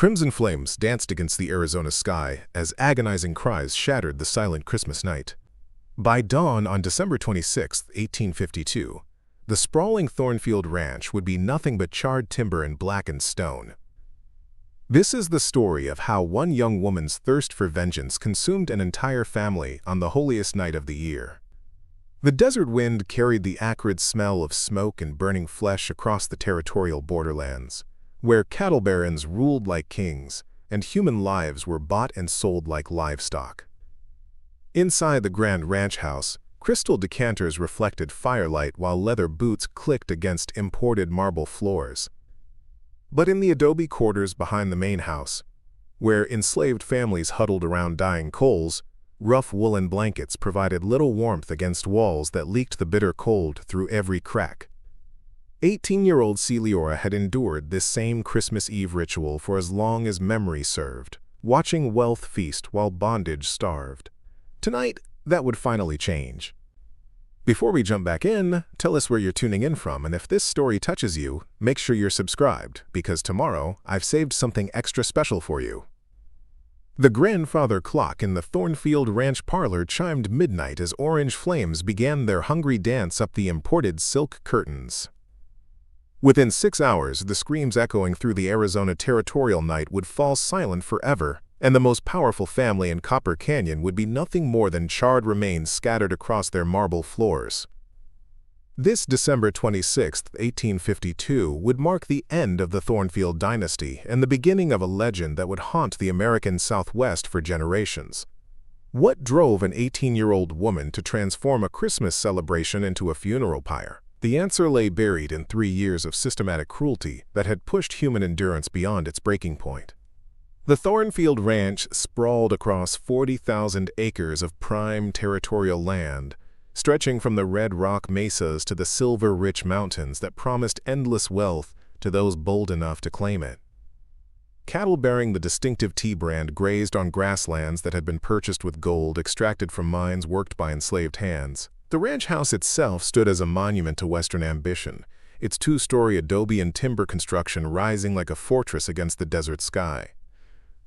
Crimson flames danced against the Arizona sky as agonizing cries shattered the silent Christmas night. By dawn on December 26, 1852, the sprawling Thornfield Ranch would be nothing but charred timber and blackened stone. This is the story of how one young woman's thirst for vengeance consumed an entire family on the holiest night of the year. The desert wind carried the acrid smell of smoke and burning flesh across the territorial borderlands, where cattle barons ruled like kings and human lives were bought and sold like livestock. Inside the grand ranch house, crystal decanters reflected firelight while leather boots clicked against imported marble floors. But in the adobe quarters behind the main house, where enslaved families huddled around dying coals, rough woolen blankets provided little warmth against walls that leaked the bitter cold through every crack. 18-year-old Celiora had endured this same Christmas Eve ritual for as long as memory served, watching wealth feast while bondage starved. Tonight, that would finally change. Before we jump back in, tell us where you're tuning in from, and if this story touches you, make sure you're subscribed, because tomorrow I've saved something extra special for you. The grandfather clock in the Thornfield Ranch parlor chimed midnight as orange flames began their hungry dance up the imported silk curtains. Within 6 hours, the screams echoing through the Arizona territorial night would fall silent forever, and the most powerful family in Copper Canyon would be nothing more than charred remains scattered across their marble floors. This December 26, 1852, would mark the end of the Thornfield dynasty and the beginning of a legend that would haunt the American Southwest for generations. What drove an 18-year-old woman to transform a Christmas celebration into a funeral pyre? The answer lay buried in 3 years of systematic cruelty that had pushed human endurance beyond its breaking point. The Thornfield Ranch sprawled across 40,000 acres of prime territorial land, stretching from the red rock mesas to the silver-rich mountains that promised endless wealth to those bold enough to claim it. Cattle bearing the distinctive T brand grazed on grasslands that had been purchased with gold extracted from mines worked by enslaved hands. The ranch house itself stood as a monument to Western ambition, its 2-story adobe and timber construction rising like a fortress against the desert sky.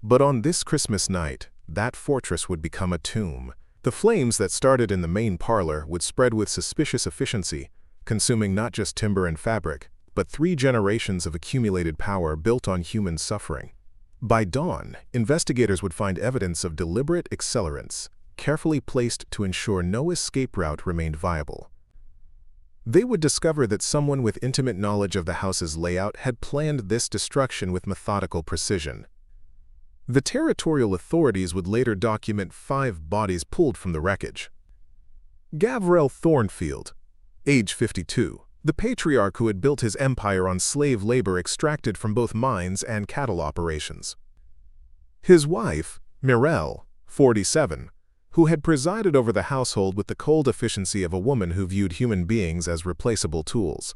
But on this Christmas night, that fortress would become a tomb. The flames that started in the main parlor would spread with suspicious efficiency, consuming not just timber and fabric, but 3 generations of accumulated power built on human suffering. By dawn, investigators would find evidence of deliberate accelerants, carefully placed to ensure no escape route remained viable. They would discover that someone with intimate knowledge of the house's layout had planned this destruction with methodical precision. The territorial authorities would later document 5 bodies pulled from the wreckage. Gavrel Thornfield, age 52, the patriarch who had built his empire on slave labor extracted from both mines and cattle operations. His wife, Mirelle, 47, who had presided over the household with the cold efficiency of a woman who viewed human beings as replaceable tools.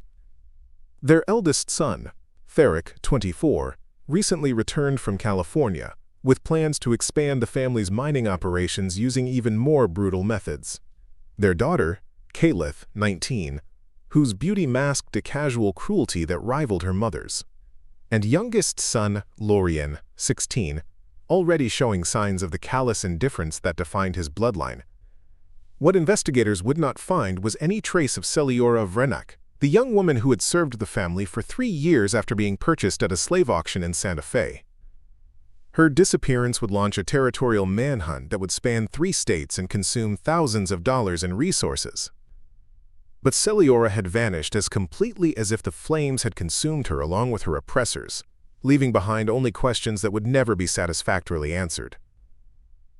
Their eldest son, Therick, 24, recently returned from California, with plans to expand the family's mining operations using even more brutal methods. Their daughter, Calith, 19, whose beauty masked a casual cruelty that rivaled her mother's. And youngest son, Lorien, 16, already showing signs of the callous indifference that defined his bloodline. What investigators would not find was any trace of Celiora Vrenak, the young woman who had served the family for 3 years after being purchased at a slave auction in Santa Fe. Her disappearance would launch a territorial manhunt that would span 3 states and consume thousands of dollars in resources. But Celiora had vanished as completely as if the flames had consumed her along with her oppressors, leaving behind only questions that would never be satisfactorily answered.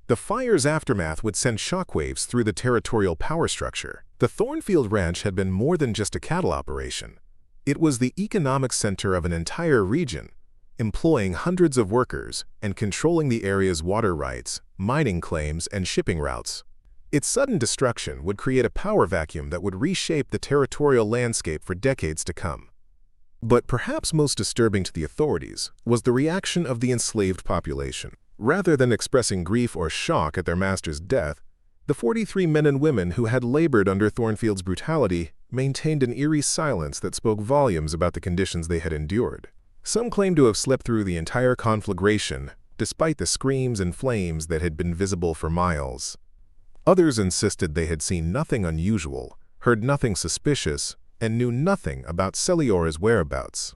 The fire's aftermath would send shockwaves through the territorial power structure. The Thornfield Ranch had been more than just a cattle operation. It was the economic center of an entire region, employing hundreds of workers and controlling the area's water rights, mining claims, and shipping routes. Its sudden destruction would create a power vacuum that would reshape the territorial landscape for decades to come. But perhaps most disturbing to the authorities was the reaction of the enslaved population. Rather than expressing grief or shock at their master's death, the 43 men and women who had labored under Thornfield's brutality maintained an eerie silence that spoke volumes about the conditions they had endured. Some claim to have slept through the entire conflagration, despite the screams and flames that had been visible for miles. Others insisted they had seen nothing unusual, heard nothing suspicious, and knew nothing about Celiora's whereabouts.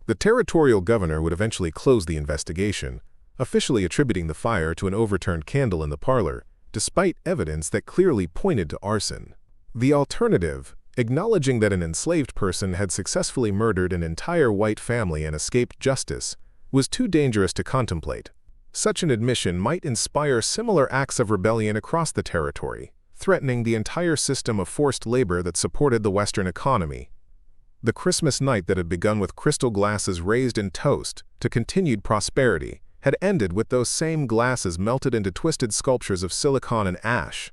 The territorial governor would eventually close the investigation, officially attributing the fire to an overturned candle in the parlor, despite evidence that clearly pointed to arson. The alternative, acknowledging that an enslaved person had successfully murdered an entire white family and escaped justice, was too dangerous to contemplate. Such an admission might inspire similar acts of rebellion across the territory, threatening the entire system of forced labor that supported the Western economy. The Christmas night that had begun with crystal glasses raised in toast to continued prosperity had ended with those same glasses melted into twisted sculptures of silicon and ash.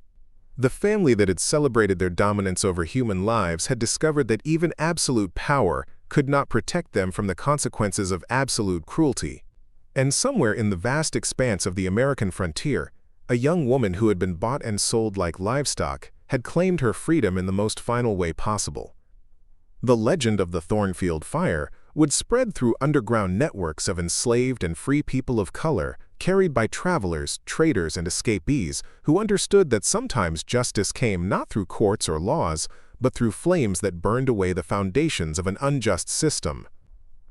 The family that had celebrated their dominance over human lives had discovered that even absolute power could not protect them from the consequences of absolute cruelty. And somewhere in the vast expanse of the American frontier, a young woman who had been bought and sold like livestock had claimed her freedom in the most final way possible. The legend of the Thornfield Fire would spread through underground networks of enslaved and free people of color, carried by travelers, traders, and escapees who understood that sometimes justice came not through courts or laws, but through flames that burned away the foundations of an unjust system.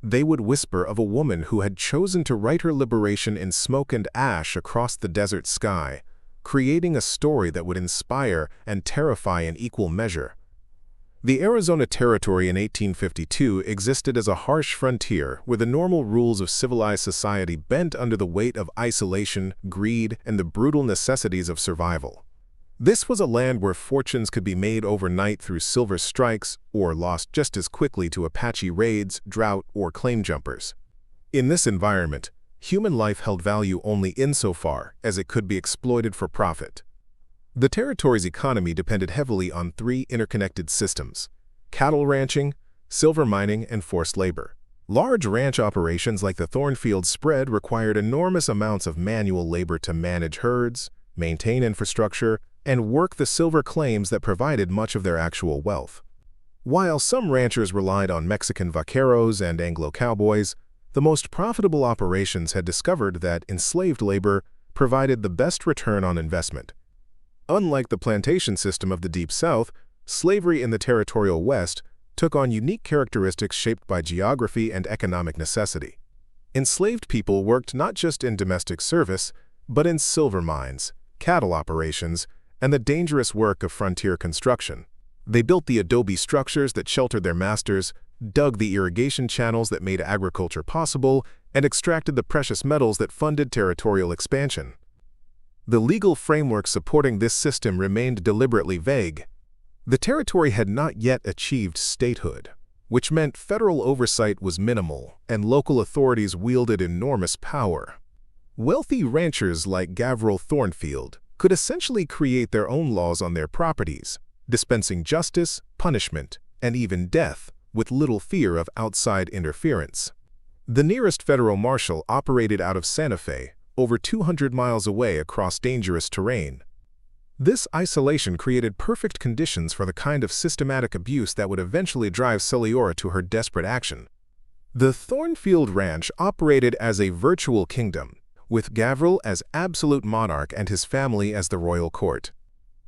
They would whisper of a woman who had chosen to write her liberation in smoke and ash across the desert sky, creating a story that would inspire and terrify in equal measure. The Arizona Territory in 1852 existed as a harsh frontier where the normal rules of civilized society bent under the weight of isolation, greed, and the brutal necessities of survival. This was a land where fortunes could be made overnight through silver strikes or lost just as quickly to Apache raids, drought, or claim jumpers. In this environment, human life held value only insofar as it could be exploited for profit. The territory's economy depended heavily on three interconnected systems: cattle ranching, silver mining, and forced labor. Large ranch operations like the Thornfield spread required enormous amounts of manual labor to manage herds, maintain infrastructure, and work the silver claims that provided much of their actual wealth. While some ranchers relied on Mexican vaqueros and Anglo cowboys, the most profitable operations had discovered that enslaved labor provided the best return on investment. Unlike the plantation system of the Deep South, slavery in the territorial West took on unique characteristics shaped by geography and economic necessity. Enslaved people worked not just in domestic service, but in silver mines, cattle operations, and the dangerous work of frontier construction. They built the adobe structures that sheltered their masters, dug the irrigation channels that made agriculture possible, and extracted the precious metals that funded territorial expansion. The legal framework supporting this system remained deliberately vague. The territory had not yet achieved statehood, which meant federal oversight was minimal and local authorities wielded enormous power. Wealthy ranchers like Gavril Thornfield could essentially create their own laws on their properties, dispensing justice, punishment, and even death with little fear of outside interference. The nearest federal marshal operated out of Santa Fe, over 200 miles away across dangerous terrain. This isolation created perfect conditions for the kind of systematic abuse that would eventually drive Celiora to her desperate action. The Thornfield Ranch operated as a virtual kingdom, with Gavril as absolute monarch and his family as the royal court.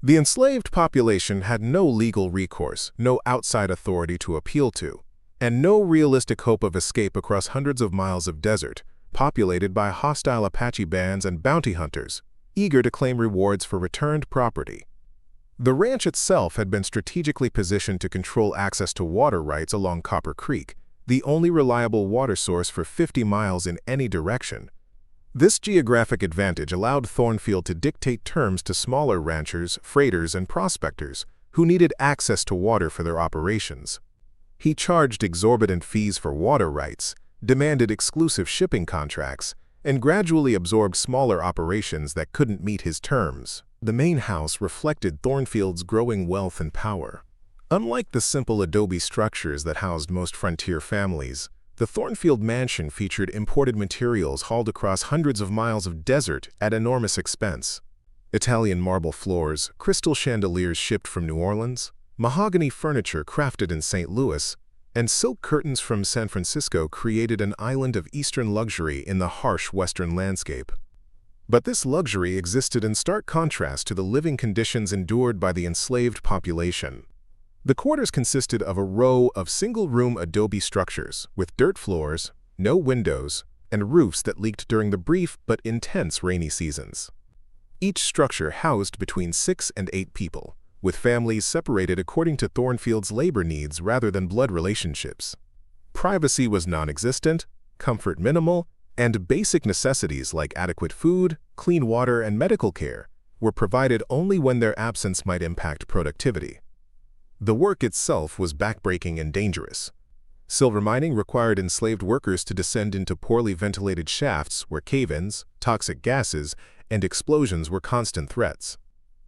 The enslaved population had no legal recourse, no outside authority to appeal to, and no realistic hope of escape across hundreds of miles of desert, populated by hostile Apache bands and bounty hunters, eager to claim rewards for returned property. The ranch itself had been strategically positioned to control access to water rights along Copper Creek, the only reliable water source for 50 miles in any direction. This geographic advantage allowed Thornfield to dictate terms to smaller ranchers, freighters, and prospectors who needed access to water for their operations. He charged exorbitant fees for water rights, demanded exclusive shipping contracts, and gradually absorbed smaller operations that couldn't meet his terms. The main house reflected Thornfield's growing wealth and power. Unlike the simple adobe structures that housed most frontier families, the Thornfield mansion featured imported materials hauled across hundreds of miles of desert at enormous expense. Italian marble floors, crystal chandeliers shipped from New Orleans, mahogany furniture crafted in St. Louis, and silk curtains from San Francisco created an island of Eastern luxury in the harsh Western landscape. But this luxury existed in stark contrast to the living conditions endured by the enslaved population. The quarters consisted of a row of single-room adobe structures with dirt floors, no windows, and roofs that leaked during the brief but intense rainy seasons. Each structure housed between 6 and 8 people, with families separated according to Thornfield's labor needs rather than blood relationships. Privacy was non-existent, comfort minimal, and basic necessities like adequate food, clean water, and medical care were provided only when their absence might impact productivity. The work itself was backbreaking and dangerous. Silver mining required enslaved workers to descend into poorly ventilated shafts where cave-ins, toxic gases, and explosions were constant threats.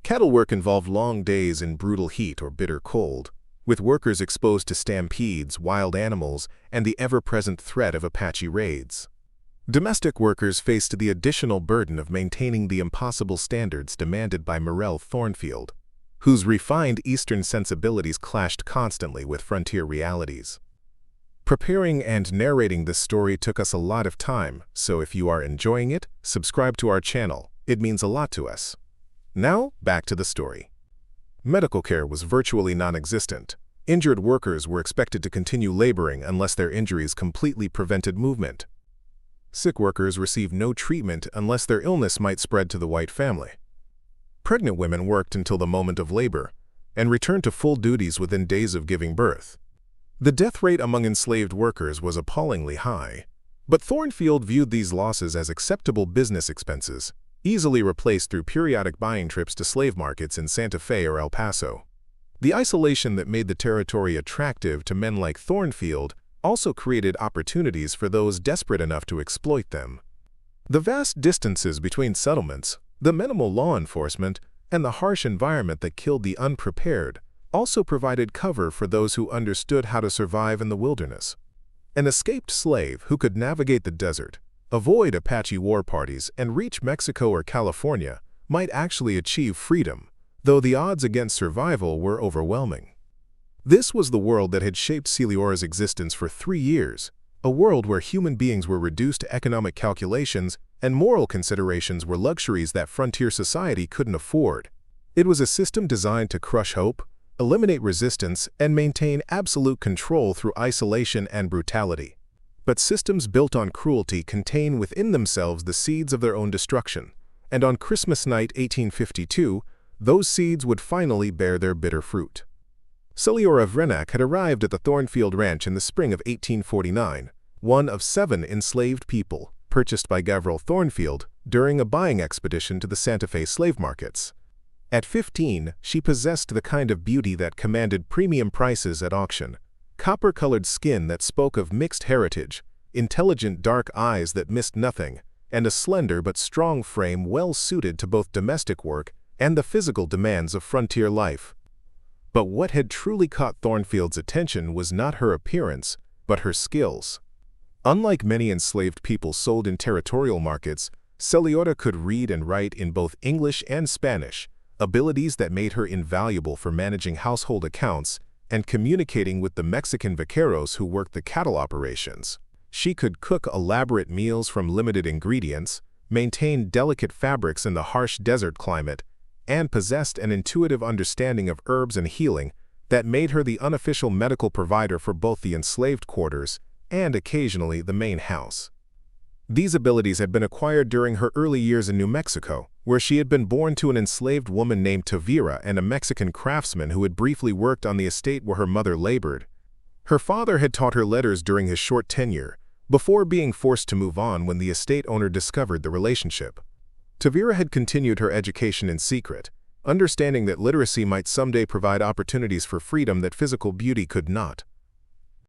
Cattle work involved long days in brutal heat or bitter cold, with workers exposed to stampedes, wild animals, and the ever-present threat of Apache raids. Domestic workers faced the additional burden of maintaining the impossible standards demanded by Morel Thornfield, whose refined Eastern sensibilities clashed constantly with frontier realities. Preparing and narrating this story took us a lot of time, so if you are enjoying it, subscribe to our channel. It means a lot to us. Now, back to the story. Medical care was virtually non-existent. Injured workers were expected to continue laboring unless their injuries completely prevented movement. Sick workers received no treatment unless their illness might spread to the white family. Pregnant women worked until the moment of labor and returned to full duties within days of giving birth. The death rate among enslaved workers was appallingly high, but Thornfield viewed these losses as acceptable business expenses, easily replaced through periodic buying trips to slave markets in Santa Fe or El Paso. The isolation that made the territory attractive to men like Thornfield also created opportunities for those desperate enough to exploit them. The vast distances between settlements, the minimal law enforcement, and the harsh environment that killed the unprepared also provided cover for those who understood how to survive in the wilderness. An escaped slave who could navigate the desert, avoid Apache war parties, and reach Mexico or California might actually achieve freedom, though the odds against survival were overwhelming. This was the world that had shaped Celiora's existence for 3 years, a world where human beings were reduced to economic calculations and moral considerations were luxuries that frontier society couldn't afford. It was a system designed to crush hope, eliminate resistance, and maintain absolute control through isolation and brutality. But systems built on cruelty contain within themselves the seeds of their own destruction, and on Christmas night 1852, those seeds would finally bear their bitter fruit. Celiora Vrenak had arrived at the Thornfield Ranch in the spring of 1849, one of 7 enslaved people purchased by Gavril Thornfield during a buying expedition to the Santa Fe slave markets. At 15, she possessed the kind of beauty that commanded premium prices at auction: copper-colored skin that spoke of mixed heritage, intelligent dark eyes that missed nothing, and a slender but strong frame well suited to both domestic work and the physical demands of frontier life. But what had truly caught Thornfield's attention was not her appearance, but her skills. Unlike many enslaved people sold in territorial markets, Celiora could read and write in both English and Spanish, abilities that made her invaluable for managing household accounts and communicating with the Mexican vaqueros who worked the cattle operations. She could cook elaborate meals from limited ingredients, maintain delicate fabrics in the harsh desert climate, and possessed an intuitive understanding of herbs and healing that made her the unofficial medical provider for both the enslaved quarters and occasionally the main house. These abilities had been acquired during her early years in New Mexico, where she had been born to an enslaved woman named Tavira and a Mexican craftsman who had briefly worked on the estate where her mother labored. Her father had taught her letters during his short tenure, before being forced to move on when the estate owner discovered the relationship. Tavira had continued her education in secret, understanding that literacy might someday provide opportunities for freedom that physical beauty could not.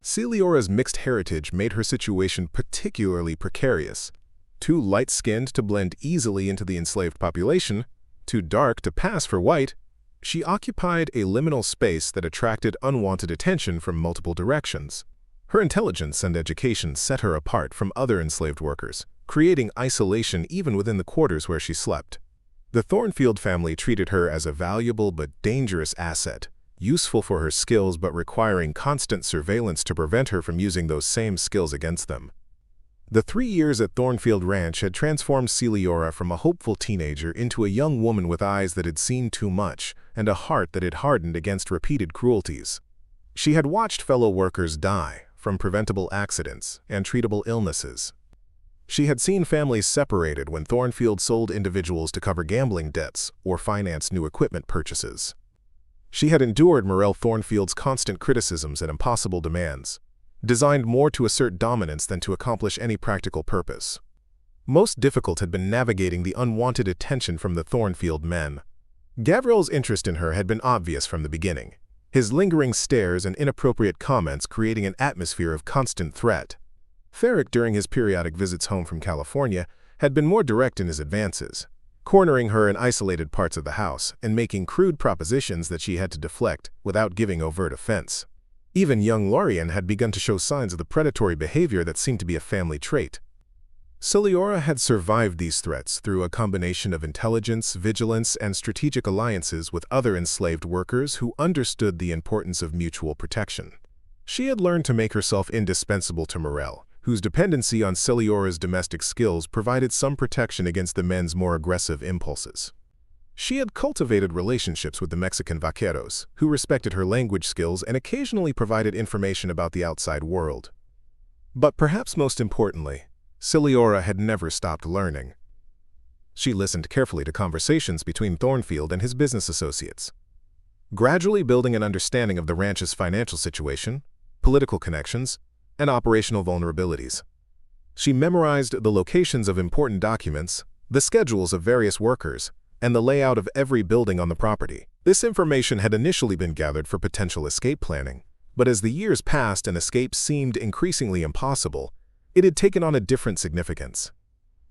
Celiora's mixed heritage made her situation particularly precarious. Too light-skinned to blend easily into the enslaved population, too dark to pass for white, she occupied a liminal space that attracted unwanted attention from multiple directions. Her intelligence and education set her apart from other enslaved workers, creating isolation even within the quarters where she slept. The Thornfield family treated her as a valuable but dangerous asset, useful for her skills but requiring constant surveillance to prevent her from using those same skills against them. The 3 years at Thornfield Ranch had transformed Celiora from a hopeful teenager into a young woman with eyes that had seen too much and a heart that had hardened against repeated cruelties. She had watched fellow workers die from preventable accidents and treatable illnesses. She had seen families separated when Thornfield sold individuals to cover gambling debts or finance new equipment purchases. She had endured Morel Thornfield's constant criticisms and impossible demands, designed more to assert dominance than to accomplish any practical purpose. Most difficult had been navigating the unwanted attention from the Thornfield men. Gavriel's interest in her had been obvious from the beginning, his lingering stares and inappropriate comments creating an atmosphere of constant threat. Therick, during his periodic visits home from California, had been more direct in his advances, cornering her in isolated parts of the house and making crude propositions that she had to deflect without giving overt offense. Even young Lorien had begun to show signs of the predatory behavior that seemed to be a family trait. Celiora had survived these threats through a combination of intelligence, vigilance, and strategic alliances with other enslaved workers who understood the importance of mutual protection. She had learned to make herself indispensable to Morel, whose dependency on Celiora's domestic skills provided some protection against the men's more aggressive impulses. She had cultivated relationships with the Mexican vaqueros, who respected her language skills and occasionally provided information about the outside world. But perhaps most importantly, Celiora had never stopped learning. She listened carefully to conversations between Thornfield and his business associates, gradually building an understanding of the ranch's financial situation, political connections, and operational vulnerabilities. She memorized the locations of important documents, the schedules of various workers, and the layout of every building on the property. This information had initially been gathered for potential escape planning, but as the years passed and escape seemed increasingly impossible, it had taken on a different significance.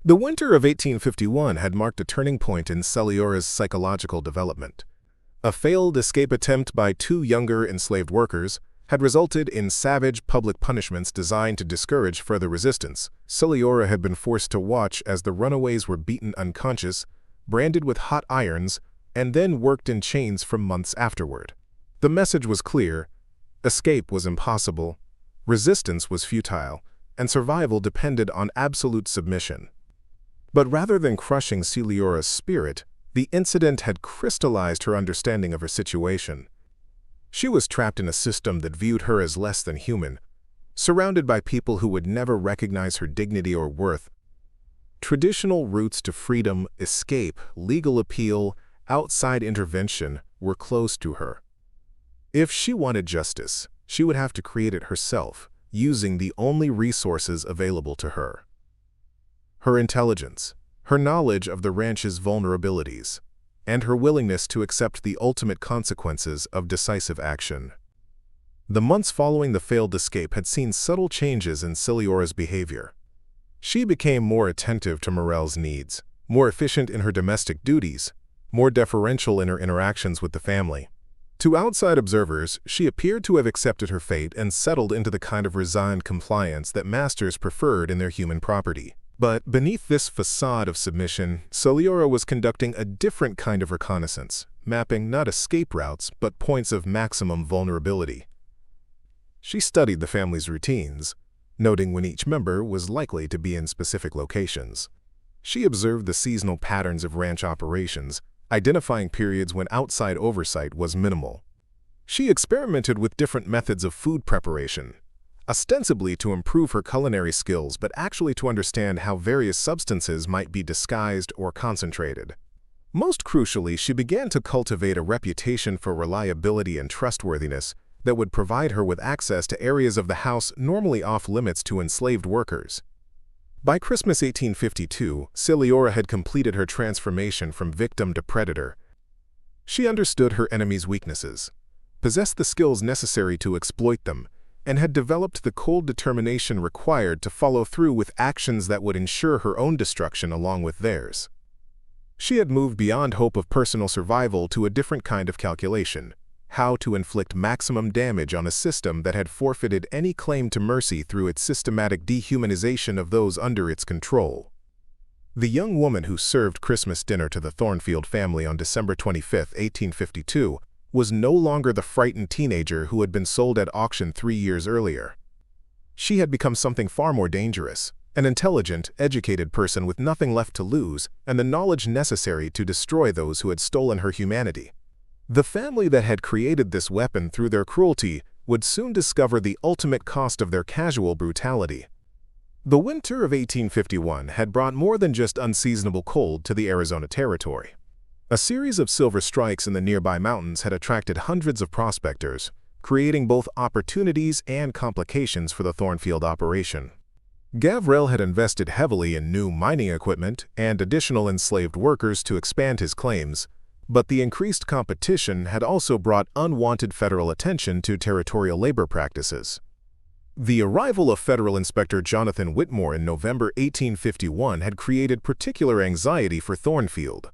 The winter of 1851 had marked a turning point in Celiora's psychological development. A failed escape attempt by 2 younger enslaved workers had resulted in savage public punishments designed to discourage further resistance. Celiora had been forced to watch as the runaways were beaten unconscious, branded with hot irons, and then worked in chains for months afterward. The message was clear: escape was impossible, resistance was futile, and survival depended on absolute submission. But rather than crushing Celiora's spirit, the incident had crystallized her understanding of her situation. She was trapped in a system that viewed her as less than human, surrounded by people who would never recognize her dignity or worth. Traditional routes to freedom, escape, legal appeal, outside intervention were closed to her. If she wanted justice, she would have to create it herself, using the only resources available to her: her intelligence, her knowledge of the ranch's vulnerabilities, and her willingness to accept the ultimate consequences of decisive action. The months following the failed escape had seen subtle changes in Celiora's behavior. She became more attentive to Morel's needs, more efficient in her domestic duties, more deferential in her interactions with the family. To outside observers, she appeared to have accepted her fate and settled into the kind of resigned compliance that masters preferred in their human property. But beneath this facade of submission, Celiora was conducting a different kind of reconnaissance, mapping not escape routes but points of maximum vulnerability. She studied the family's routines, noting when each member was likely to be in specific locations. She observed the seasonal patterns of ranch operations, identifying periods when outside oversight was minimal. She experimented with different methods of food preparation, ostensibly to improve her culinary skills but actually to understand how various substances might be disguised or concentrated. Most crucially, she began to cultivate a reputation for reliability and trustworthiness that would provide her with access to areas of the house normally off-limits to enslaved workers. By Christmas 1852, Celiora had completed her transformation from victim to predator. She understood her enemy's weaknesses, possessed the skills necessary to exploit them, and had developed the cold determination required to follow through with actions that would ensure her own destruction along with theirs. She had moved beyond hope of personal survival to a different kind of calculation: how to inflict maximum damage on a system that had forfeited any claim to mercy through its systematic dehumanization of those under its control. The young woman who served Christmas dinner to the Thornfield family on December 25, 1852, was no longer the frightened teenager who had been sold at auction 3 years earlier. She had become something far more dangerous, an intelligent, educated person with nothing left to lose and the knowledge necessary to destroy those who had stolen her humanity. The family that had created this weapon through their cruelty would soon discover the ultimate cost of their casual brutality. The winter of 1851 had brought more than just unseasonable cold to the Arizona Territory. A series of silver strikes in the nearby mountains had attracted hundreds of prospectors, creating both opportunities and complications for the Thornfield operation. Gavril had invested heavily in new mining equipment and additional enslaved workers to expand his claims, but the increased competition had also brought unwanted federal attention to territorial labor practices. The arrival of Federal Inspector Jonathan Whitmore in November 1851 had created particular anxiety for Thornfield.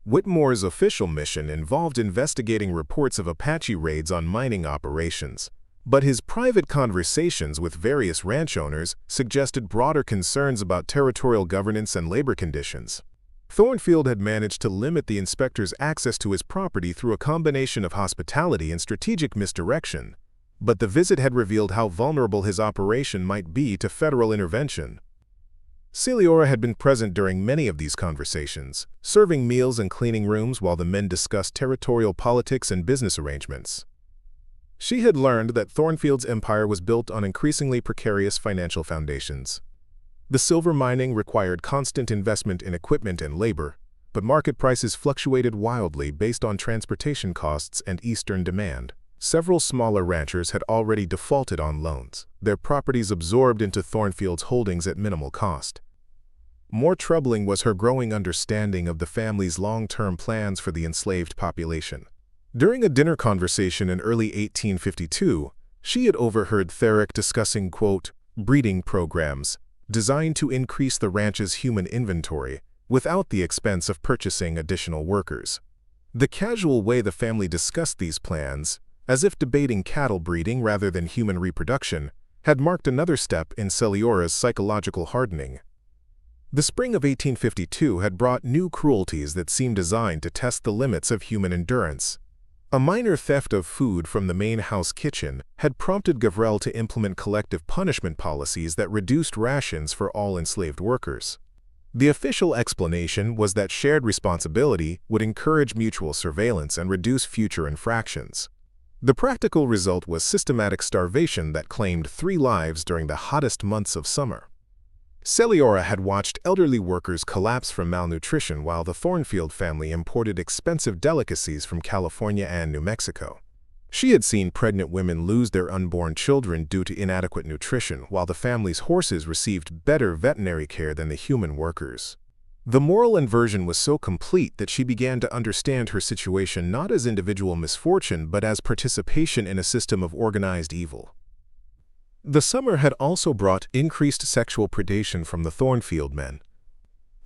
Whitmore's official mission involved investigating reports of Apache raids on mining operations, but his private conversations with various ranch owners suggested broader concerns about territorial governance and labor conditions. Thornfield had managed to limit the inspector's access to his property through a combination of hospitality and strategic misdirection, but the visit had revealed how vulnerable his operation might be to federal intervention. Celiora had been present during many of these conversations, serving meals and cleaning rooms while the men discussed territorial politics and business arrangements. She had learned that Thornfield's empire was built on increasingly precarious financial foundations. The silver mining required constant investment in equipment and labor, but market prices fluctuated wildly based on transportation costs and eastern demand. Several smaller ranchers had already defaulted on loans, their properties absorbed into Thornfield's holdings at minimal cost. More troubling was her growing understanding of the family's long-term plans for the enslaved population. During a dinner conversation in early 1852, she had overheard Therick discussing, quote, breeding programs designed to increase the ranch's human inventory without the expense of purchasing additional workers. The casual way the family discussed these plans, as if debating cattle breeding rather than human reproduction, had marked another step in Celiora's psychological hardening. The spring of 1852 had brought new cruelties that seemed designed to test the limits of human endurance. A minor theft of food from the main house kitchen had prompted Gavril to implement collective punishment policies that reduced rations for all enslaved workers. The official explanation was that shared responsibility would encourage mutual surveillance and reduce future infractions. The practical result was systematic starvation that claimed 3 lives during the hottest months of summer. Celiora had watched elderly workers collapse from malnutrition while the Thornfield family imported expensive delicacies from California and New Mexico. She had seen pregnant women lose their unborn children due to inadequate nutrition while the family's horses received better veterinary care than the human workers. The moral inversion was so complete that she began to understand her situation not as individual misfortune but as participation in a system of organized evil. The summer had also brought increased sexual predation from the Thornfield men.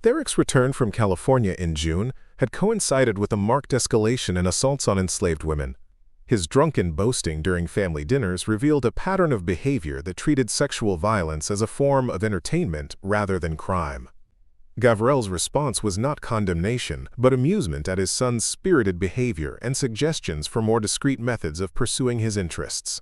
Therick's return from California in June had coincided with a marked escalation in assaults on enslaved women. His drunken boasting during family dinners revealed a pattern of behavior that treated sexual violence as a form of entertainment rather than crime. Gavril's response was not condemnation, but amusement at his son's spirited behavior and suggestions for more discreet methods of pursuing his interests.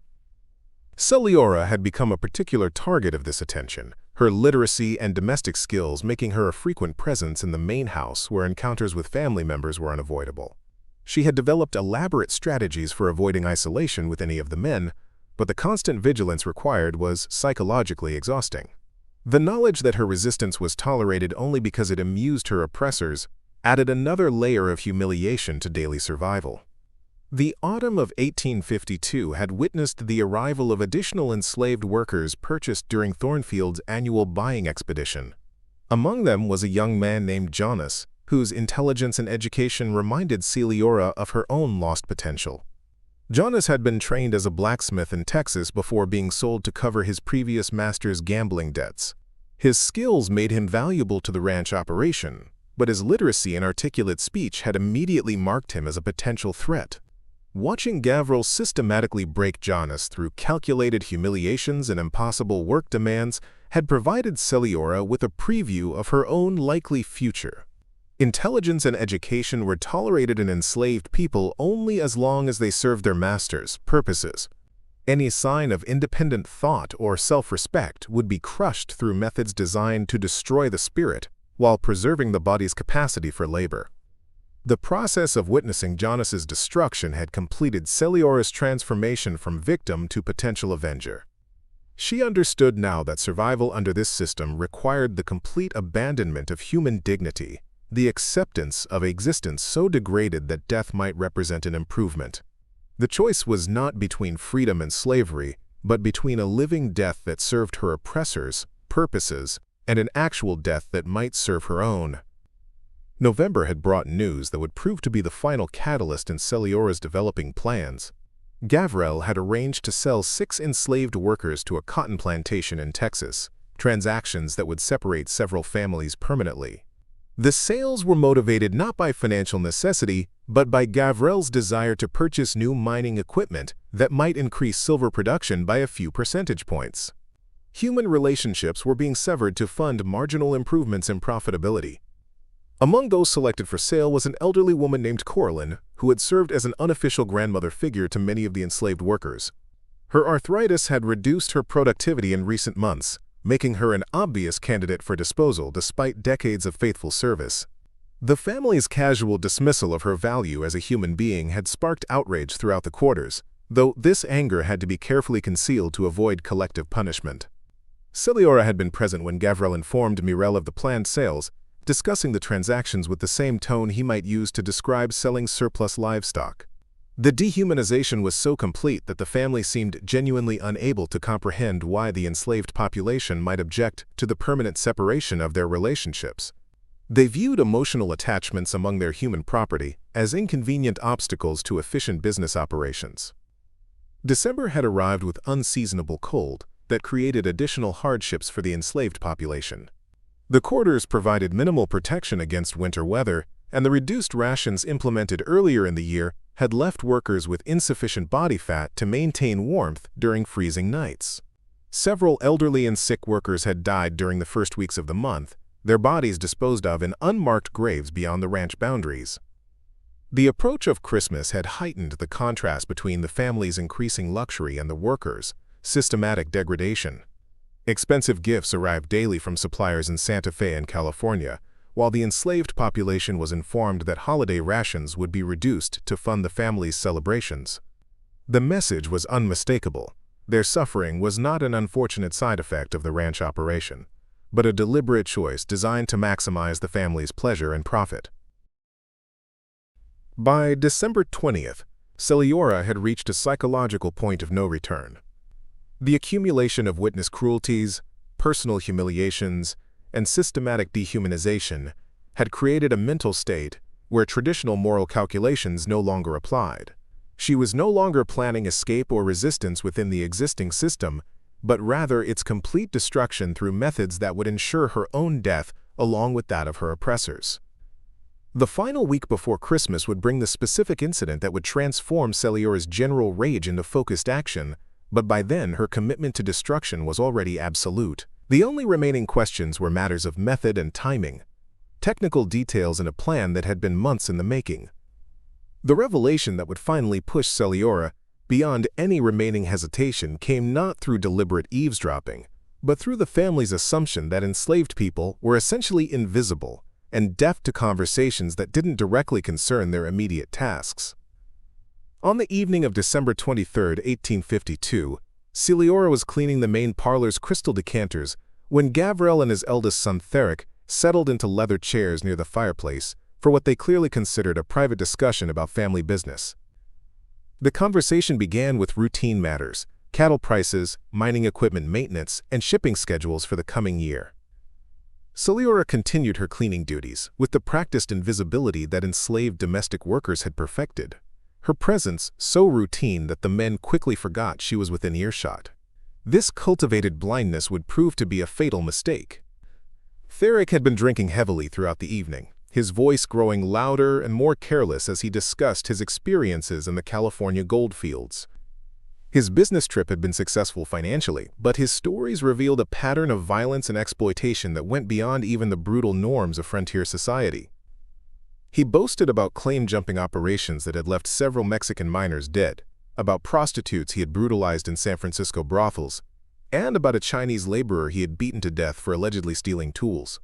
Celiora had become a particular target of this attention, her literacy and domestic skills making her a frequent presence in the main house where encounters with family members were unavoidable. She had developed elaborate strategies for avoiding isolation with any of the men, but the constant vigilance required was psychologically exhausting. The knowledge that her resistance was tolerated only because it amused her oppressors added another layer of humiliation to daily survival. The autumn of 1852 had witnessed the arrival of additional enslaved workers purchased during Thornfield's annual buying expedition. Among them was a young man named Jonas, whose intelligence and education reminded Celiora of her own lost potential. Jonas had been trained as a blacksmith in Texas before being sold to cover his previous master's gambling debts. His skills made him valuable to the ranch operation, but his literacy and articulate speech had immediately marked him as a potential threat. Watching Gavril systematically break Jonas through calculated humiliations and impossible work demands had provided Celiora with a preview of her own likely future. Intelligence and education were tolerated in enslaved people only as long as they served their masters' purposes. Any sign of independent thought or self-respect would be crushed through methods designed to destroy the spirit while preserving the body's capacity for labor. The process of witnessing Jonas's destruction had completed Celiora's transformation from victim to potential avenger. She understood now that survival under this system required the complete abandonment of human dignity, the acceptance of existence so degraded that death might represent an improvement. The choice was not between freedom and slavery, but between a living death that served her oppressors' purposes and an actual death that might serve her own. November had brought news that would prove to be the final catalyst in Celiora's developing plans. Gavrel had arranged to sell 6 enslaved workers to a cotton plantation in Texas, transactions that would separate several families permanently. The sales were motivated not by financial necessity, but by Gavrel's desire to purchase new mining equipment that might increase silver production by a few percentage points. Human relationships were being severed to fund marginal improvements in profitability. Among those selected for sale was an elderly woman named Coraline, who had served as an unofficial grandmother figure to many of the enslaved workers. Her arthritis had reduced her productivity in recent months, making her an obvious candidate for disposal despite decades of faithful service. The family's casual dismissal of her value as a human being had sparked outrage throughout the quarters, though this anger had to be carefully concealed to avoid collective punishment. Celiora had been present when Gavrel informed Mirel of the planned sales, discussing the transactions with the same tone he might use to describe selling surplus livestock. The dehumanization was so complete that the family seemed genuinely unable to comprehend why the enslaved population might object to the permanent separation of their relationships. They viewed emotional attachments among their human property as inconvenient obstacles to efficient business operations. December had arrived with unseasonable cold that created additional hardships for the enslaved population. The quarters provided minimal protection against winter weather, and the reduced rations implemented earlier in the year had left workers with insufficient body fat to maintain warmth during freezing nights. Several elderly and sick workers had died during the first weeks of the month, their bodies disposed of in unmarked graves beyond the ranch boundaries. The approach of Christmas had heightened the contrast between the family's increasing luxury and the workers' systematic degradation. Expensive gifts arrived daily from suppliers in Santa Fe and California, while the enslaved population was informed that holiday rations would be reduced to fund the family's celebrations. The message was unmistakable. Their suffering was not an unfortunate side effect of the ranch operation, but a deliberate choice designed to maximize the family's pleasure and profit. By December 20th, Celiora had reached a psychological point of no return. The accumulation of witness cruelties, personal humiliations, and systematic dehumanization had created a mental state where traditional moral calculations no longer applied. She was no longer planning escape or resistance within the existing system, but rather its complete destruction through methods that would ensure her own death along with that of her oppressors. The final week before Christmas would bring the specific incident that would transform Celiora's general rage into focused action, but by then her commitment to destruction was already absolute. The only remaining questions were matters of method and timing, technical details in a plan that had been months in the making. The revelation that would finally push Celiora beyond any remaining hesitation came not through deliberate eavesdropping, but through the family's assumption that enslaved people were essentially invisible and deaf to conversations that didn't directly concern their immediate tasks. On the evening of December 23, 1852, Celiora was cleaning the main parlor's crystal decanters when Gavrel and his eldest son Theric settled into leather chairs near the fireplace for what they clearly considered a private discussion about family business. The conversation began with routine matters, cattle prices, mining equipment maintenance, and shipping schedules for the coming year. Celiora continued her cleaning duties with the practiced invisibility that enslaved domestic workers had perfected, her presence so routine that the men quickly forgot she was within earshot. This cultivated blindness would prove to be a fatal mistake. Theric had been drinking heavily throughout the evening, his voice growing louder and more careless as he discussed his experiences in the California goldfields. His business trip had been successful financially, but his stories revealed a pattern of violence and exploitation that went beyond even the brutal norms of frontier society. He boasted about claim-jumping operations that had left several Mexican miners dead, about prostitutes he had brutalized in San Francisco brothels, and about a Chinese laborer he had beaten to death for allegedly stealing tools.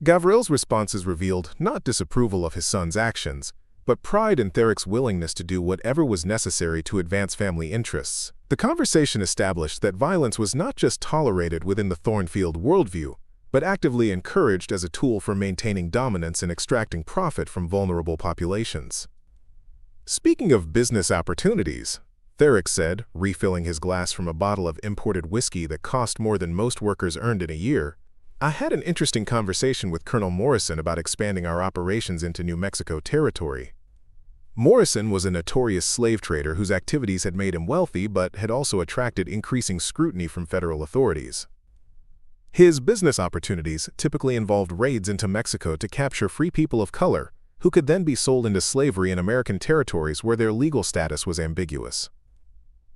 Gavriel's responses revealed not disapproval of his son's actions, but pride in Theric's willingness to do whatever was necessary to advance family interests. The conversation established that violence was not just tolerated within the Thornfield worldview, but actively encouraged as a tool for maintaining dominance and extracting profit from vulnerable populations. Speaking of business opportunities, Theric said, refilling his glass from a bottle of imported whiskey that cost more than most workers earned in a year, I had an interesting conversation with Colonel Morrison about expanding our operations into New Mexico territory. Morrison was a notorious slave trader whose activities had made him wealthy but had also attracted increasing scrutiny from federal authorities. His business opportunities typically involved raids into Mexico to capture free people of color, who could then be sold into slavery in American territories where their legal status was ambiguous.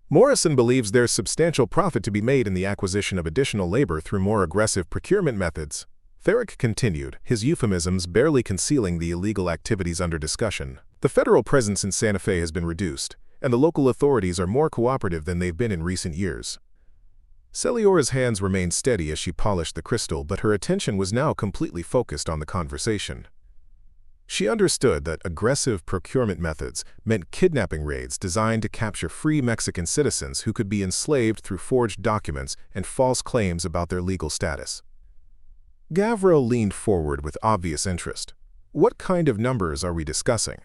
Morrison believes there's substantial profit to be made in the acquisition of additional labor through more aggressive procurement methods. Theric continued, his euphemisms barely concealing the illegal activities under discussion. The federal presence in Santa Fe has been reduced, and the local authorities are more cooperative than they've been in recent years. Celiora's hands remained steady as she polished the crystal, but her attention was now completely focused on the conversation. She understood that aggressive procurement methods meant kidnapping raids designed to capture free Mexican citizens who could be enslaved through forged documents and false claims about their legal status. Gavriel leaned forward with obvious interest. What kind of numbers are we discussing?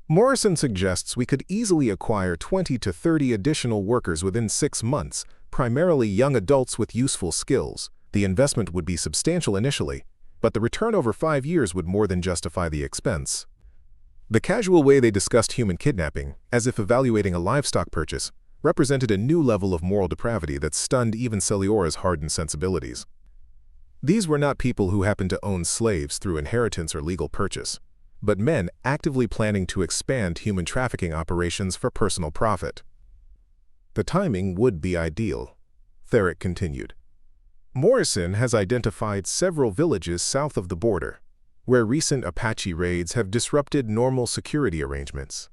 Morrison suggests we could easily acquire 20 to 30 additional workers within 6 months, primarily young adults with useful skills. The investment would be substantial initially, but the return over 5 years would more than justify the expense. The casual way they discussed human kidnapping, as if evaluating a livestock purchase, represented a new level of moral depravity that stunned even Celiora's hardened sensibilities. These were not people who happened to own slaves through inheritance or legal purchase, but men actively planning to expand human trafficking operations for personal profit. The timing would be ideal, Theric continued. Morrison has identified several villages south of the border, where recent Apache raids have disrupted normal security arrangements.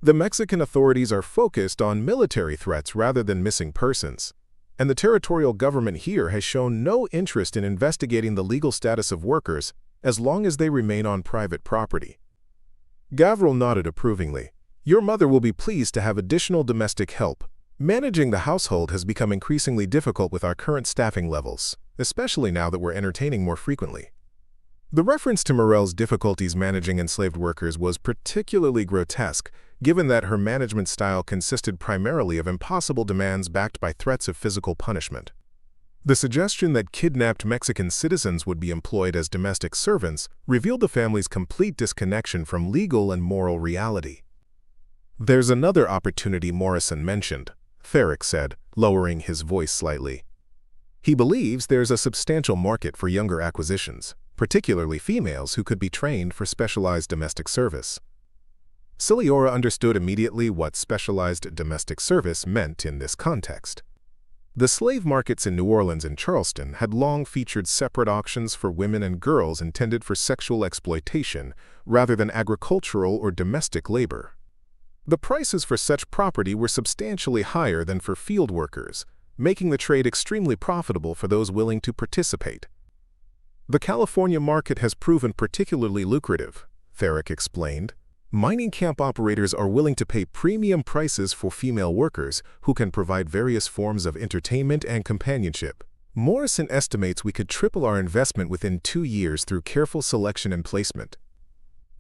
The Mexican authorities are focused on military threats rather than missing persons, and the territorial government here has shown no interest in investigating the legal status of workers as long as they remain on private property. Gavriel nodded approvingly. Your mother will be pleased to have additional domestic help. Managing the household has become increasingly difficult with our current staffing levels, especially now that we're entertaining more frequently. The reference to Morel's difficulties managing enslaved workers was particularly grotesque, given that her management style consisted primarily of impossible demands backed by threats of physical punishment. The suggestion that kidnapped Mexican citizens would be employed as domestic servants revealed the family's complete disconnection from legal and moral reality. There's another opportunity Morrison mentioned, Theric said, lowering his voice slightly. He believes there's a substantial market for younger acquisitions, particularly females who could be trained for specialized domestic service. Celiora understood immediately what specialized domestic service meant in this context. The slave markets in New Orleans and Charleston had long featured separate auctions for women and girls intended for sexual exploitation rather than agricultural or domestic labor. The prices for such property were substantially higher than for field workers, making the trade extremely profitable for those willing to participate. The California market has proven particularly lucrative, Theric explained. Mining camp operators are willing to pay premium prices for female workers who can provide various forms of entertainment and companionship. Morrison estimates we could triple our investment within 2 years through careful selection and placement.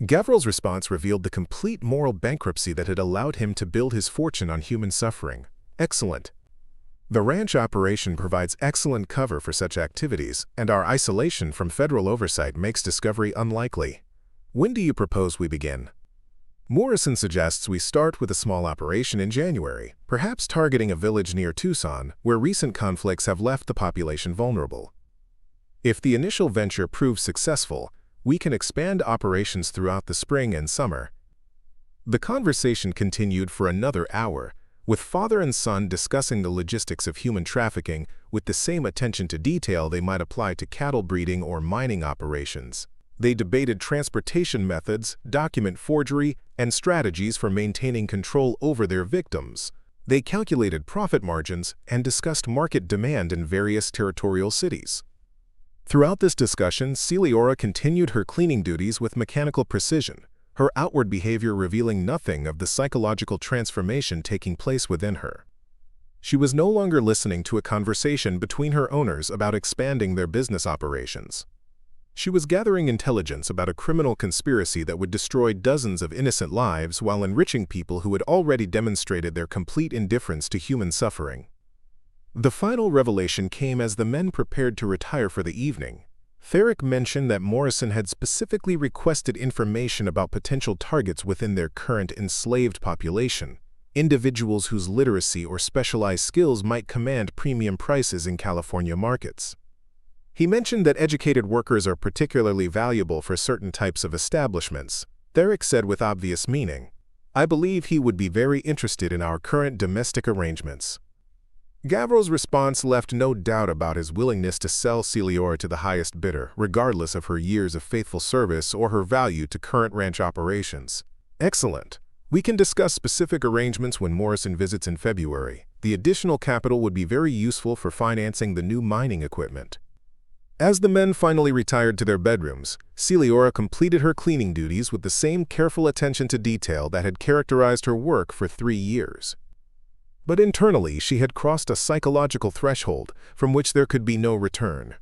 Gavriel's response revealed the complete moral bankruptcy that had allowed him to build his fortune on human suffering. Excellent. The ranch operation provides excellent cover for such activities, and our isolation from federal oversight makes discovery unlikely. When do you propose we begin? Morrison suggests we start with a small operation in January, perhaps targeting a village near Tucson, where recent conflicts have left the population vulnerable. If the initial venture proves successful, we can expand operations throughout the spring and summer. The conversation continued for another hour, with father and son discussing the logistics of human trafficking with the same attention to detail they might apply to cattle breeding or mining operations. They debated transportation methods, document forgery, and strategies for maintaining control over their victims. They calculated profit margins and discussed market demand in various territorial cities. Throughout this discussion, Celiora continued her cleaning duties with mechanical precision, her outward behavior revealing nothing of the psychological transformation taking place within her. She was no longer listening to a conversation between her owners about expanding their business operations. She was gathering intelligence about a criminal conspiracy that would destroy dozens of innocent lives while enriching people who had already demonstrated their complete indifference to human suffering. The final revelation came as the men prepared to retire for the evening. Therick mentioned that Morrison had specifically requested information about potential targets within their current enslaved population, individuals whose literacy or specialized skills might command premium prices in California markets. He mentioned that educated workers are particularly valuable for certain types of establishments. Therick said with obvious meaning, "I believe he would be very interested in our current domestic arrangements." Gavril's response left no doubt about his willingness to sell Celiora to the highest bidder, regardless of her years of faithful service or her value to current ranch operations. "Excellent. We can discuss specific arrangements when Morrison visits in February. The additional capital would be very useful for financing the new mining equipment." As the men finally retired to their bedrooms, Celiora completed her cleaning duties with the same careful attention to detail that had characterized her work for 3 years. But internally, she had crossed a psychological threshold from which there could be no return.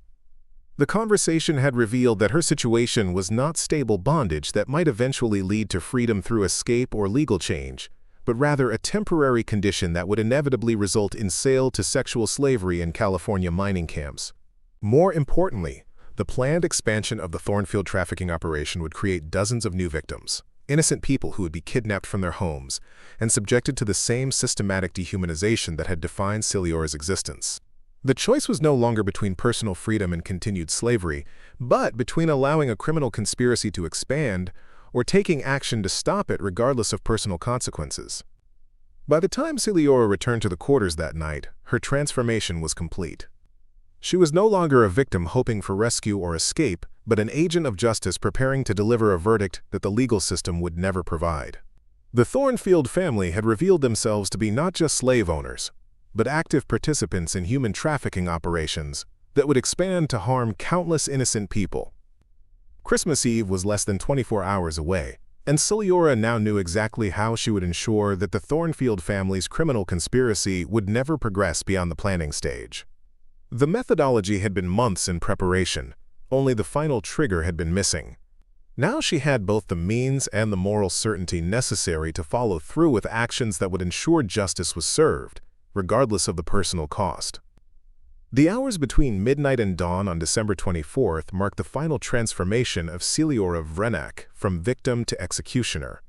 The conversation had revealed that her situation was not stable bondage that might eventually lead to freedom through escape or legal change, but rather a temporary condition that would inevitably result in sale to sexual slavery in California mining camps. More importantly, the planned expansion of the Thornfield trafficking operation would create dozens of new victims, innocent people who would be kidnapped from their homes and subjected to the same systematic dehumanization that had defined Celiora's existence. The choice was no longer between personal freedom and continued slavery, but between allowing a criminal conspiracy to expand or taking action to stop it regardless of personal consequences. By the time Celiora returned to the quarters that night, her transformation was complete. She was no longer a victim hoping for rescue or escape, but an agent of justice preparing to deliver a verdict that the legal system would never provide. The Thornfield family had revealed themselves to be not just slave owners, but active participants in human trafficking operations that would expand to harm countless innocent people. Christmas Eve was less than 24 hours away, and Celiora now knew exactly how she would ensure that the Thornfield family's criminal conspiracy would never progress beyond the planning stage. The methodology had been months in preparation, only the final trigger had been missing. Now she had both the means and the moral certainty necessary to follow through with actions that would ensure justice was served, regardless of the personal cost. The hours between midnight and dawn on December 24th marked the final transformation of Celiora Vrenak from victim to executioner.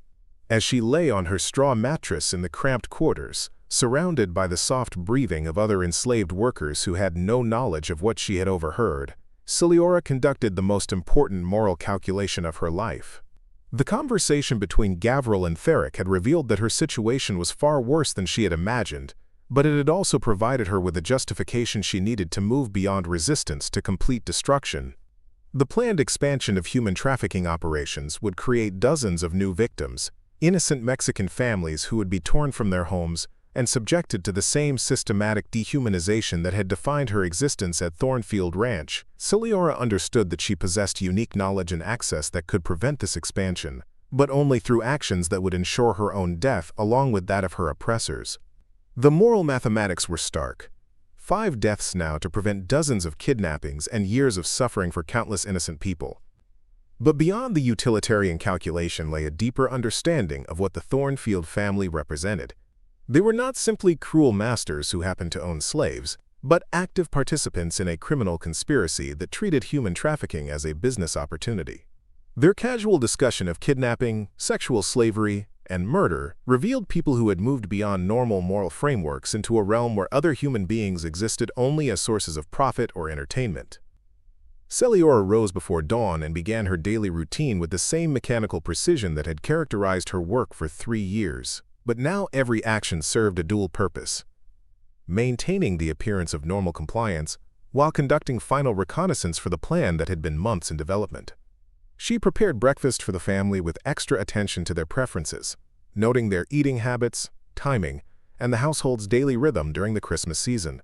As she lay on her straw mattress in the cramped quarters, surrounded by the soft breathing of other enslaved workers who had no knowledge of what she had overheard, Celiora conducted the most important moral calculation of her life. The conversation between Gavril and Therick had revealed that her situation was far worse than she had imagined, but it had also provided her with the justification she needed to move beyond resistance to complete destruction. The planned expansion of human trafficking operations would create dozens of new victims, innocent Mexican families who would be torn from their homes and subjected to the same systematic dehumanization that had defined her existence at Thornfield Ranch. Celiora understood that she possessed unique knowledge and access that could prevent this expansion, but only through actions that would ensure her own death along with that of her oppressors. The moral mathematics were stark. 5 deaths now to prevent dozens of kidnappings and years of suffering for countless innocent people. But beyond the utilitarian calculation lay a deeper understanding of what the Thornfield family represented. They were not simply cruel masters who happened to own slaves, but active participants in a criminal conspiracy that treated human trafficking as a business opportunity. Their casual discussion of kidnapping, sexual slavery, and murder revealed people who had moved beyond normal moral frameworks into a realm where other human beings existed only as sources of profit or entertainment. Celiora rose before dawn and began her daily routine with the same mechanical precision that had characterized her work for 3 years. But now every action served a dual purpose: maintaining the appearance of normal compliance while conducting final reconnaissance for the plan that had been months in development. She prepared breakfast for the family with extra attention to their preferences, noting their eating habits, timing, and the household's daily rhythm during the Christmas season.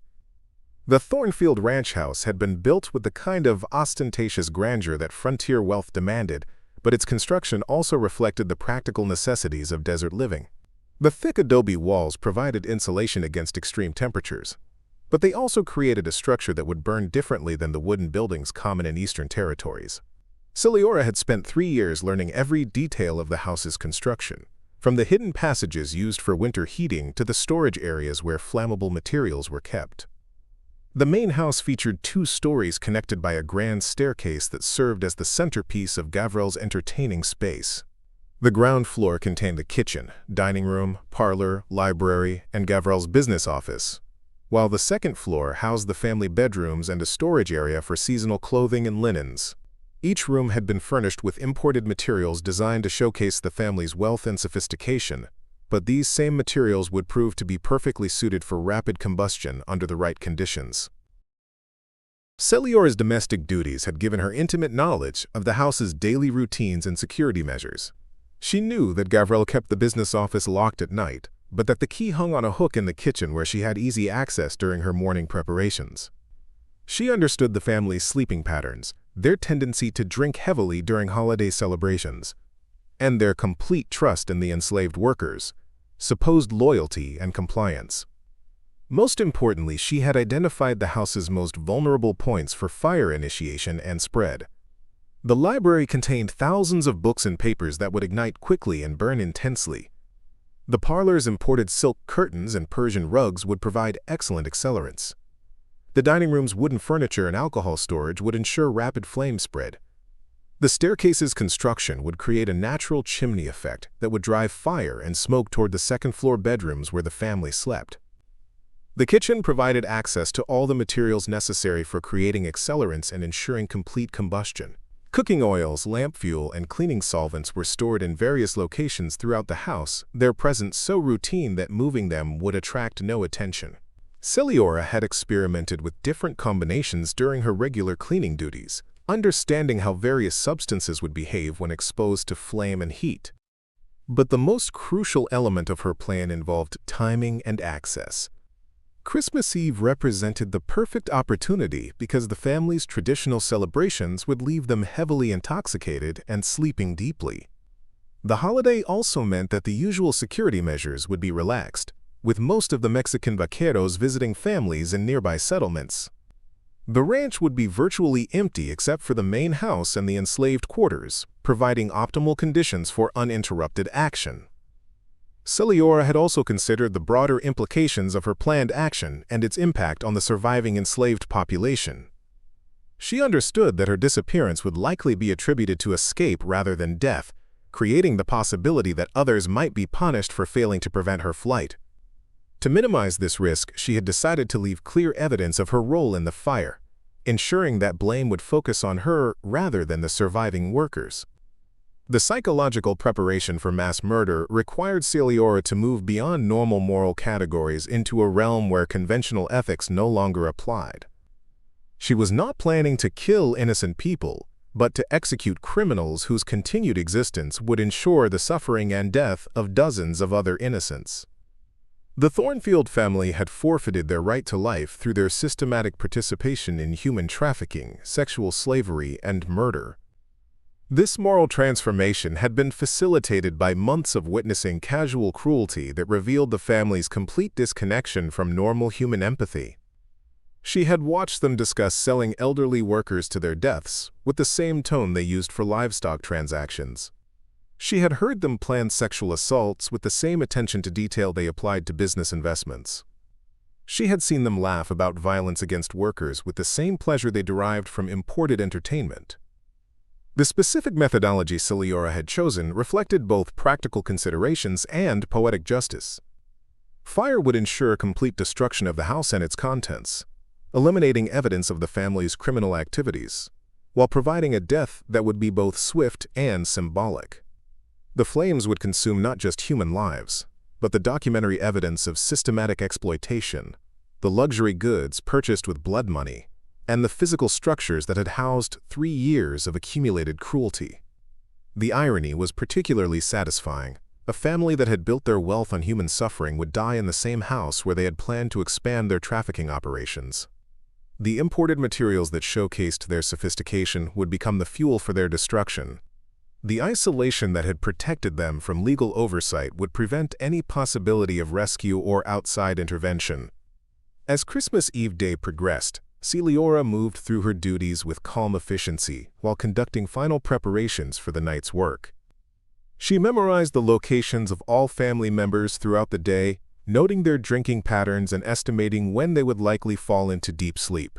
The Thornfield Ranch house had been built with the kind of ostentatious grandeur that frontier wealth demanded, but its construction also reflected the practical necessities of desert living. The thick adobe walls provided insulation against extreme temperatures, but they also created a structure that would burn differently than the wooden buildings common in eastern territories. Ciliora had spent 3 years learning every detail of the house's construction, from the hidden passages used for winter heating to the storage areas where flammable materials were kept. The main house featured 2 stories connected by a grand staircase that served as the centerpiece of Gavril's entertaining space. The ground floor contained the kitchen, dining room, parlor, library, and Gavril's business office, while the second floor housed the family bedrooms and a storage area for seasonal clothing and linens. Each room had been furnished with imported materials designed to showcase the family's wealth and sophistication, but these same materials would prove to be perfectly suited for rapid combustion under the right conditions. Celiora's domestic duties had given her intimate knowledge of the house's daily routines and security measures. She knew that Gavril kept the business office locked at night, but that the key hung on a hook in the kitchen where she had easy access during her morning preparations. She understood the family's sleeping patterns, their tendency to drink heavily during holiday celebrations, and their complete trust in the enslaved workers, supposed loyalty and compliance. Most importantly, she had identified the house's most vulnerable points for fire initiation and spread. The library contained thousands of books and papers that would ignite quickly and burn intensely. The parlor's imported silk curtains and Persian rugs would provide excellent accelerants. The dining room's wooden furniture and alcohol storage would ensure rapid flame spread. The staircase's construction would create a natural chimney effect that would drive fire and smoke toward the second-floor bedrooms where the family slept. The kitchen provided access to all the materials necessary for creating accelerants and ensuring complete combustion. Cooking oils, lamp fuel, and cleaning solvents were stored in various locations throughout the house, their presence so routine that moving them would attract no attention. Ciliora had experimented with different combinations during her regular cleaning duties, understanding how various substances would behave when exposed to flame and heat. But the most crucial element of her plan involved timing and access. Christmas Eve represented the perfect opportunity because the family's traditional celebrations would leave them heavily intoxicated and sleeping deeply. The holiday also meant that the usual security measures would be relaxed, with most of the Mexican vaqueros visiting families in nearby settlements. The ranch would be virtually empty except for the main house and the enslaved quarters, providing optimal conditions for uninterrupted action. Ciliora had also considered the broader implications of her planned action and its impact on the surviving enslaved population. She understood that her disappearance would likely be attributed to escape rather than death, creating the possibility that others might be punished for failing to prevent her flight. To minimize this risk, she had decided to leave clear evidence of her role in the fire, ensuring that blame would focus on her rather than the surviving workers. The psychological preparation for mass murder required Ciliora to move beyond normal moral categories into a realm where conventional ethics no longer applied. She was not planning to kill innocent people, but to execute criminals whose continued existence would ensure the suffering and death of dozens of other innocents. The Thornfield family had forfeited their right to life through their systematic participation in human trafficking, sexual slavery, and murder. This moral transformation had been facilitated by months of witnessing casual cruelty that revealed the family's complete disconnection from normal human empathy. She had watched them discuss selling elderly workers to their deaths with the same tone they used for livestock transactions. She had heard them plan sexual assaults with the same attention to detail they applied to business investments. She had seen them laugh about violence against workers with the same pleasure they derived from imported entertainment. The specific methodology Ciliora had chosen reflected both practical considerations and poetic justice. Fire would ensure complete destruction of the house and its contents, eliminating evidence of the family's criminal activities, while providing a death that would be both swift and symbolic. The flames would consume not just human lives, but the documentary evidence of systematic exploitation, the luxury goods purchased with blood money, and the physical structures that had housed 3 years of accumulated cruelty. The irony was particularly satisfying. A family that had built their wealth on human suffering would die in the same house where they had planned to expand their trafficking operations. The imported materials that showcased their sophistication would become the fuel for their destruction. The isolation that had protected them from legal oversight would prevent any possibility of rescue or outside intervention. As Christmas Eve day progressed, Celiora moved through her duties with calm efficiency while conducting final preparations for the night's work. She memorized the locations of all family members throughout the day, noting their drinking patterns and estimating when they would likely fall into deep sleep.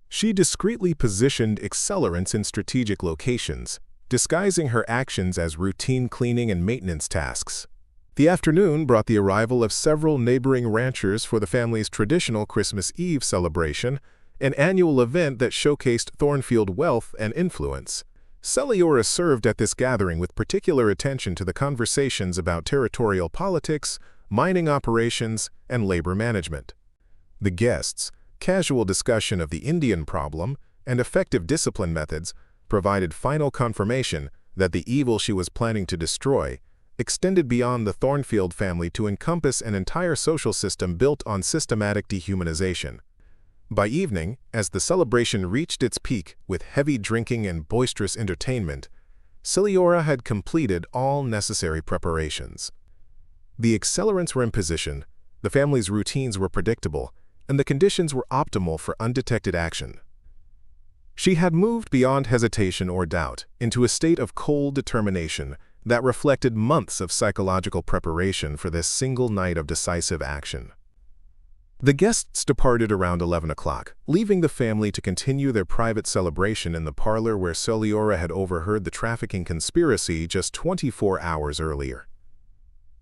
She discreetly positioned accelerants in strategic locations, disguising her actions as routine cleaning and maintenance tasks. The afternoon brought the arrival of several neighboring ranchers for the family's traditional Christmas Eve celebration, an annual event that showcased Thornfield wealth and influence. Celiora served at this gathering with particular attention to the conversations about territorial politics, mining operations, and labor management. The guests' casual discussion of the Indian problem and effective discipline methods provided final confirmation that the evil she was planning to destroy extended beyond the Thornfield family to encompass an entire social system built on systematic dehumanization. By evening, as the celebration reached its peak with heavy drinking and boisterous entertainment, Celiora had completed all necessary preparations. The accelerants were in position, the family's routines were predictable, and the conditions were optimal for undetected action. She had moved beyond hesitation or doubt into a state of cold determination that reflected months of psychological preparation for this single night of decisive action. The guests departed around 11 o'clock, leaving the family to continue their private celebration in the parlor where Celiora had overheard the trafficking conspiracy just 24 hours earlier.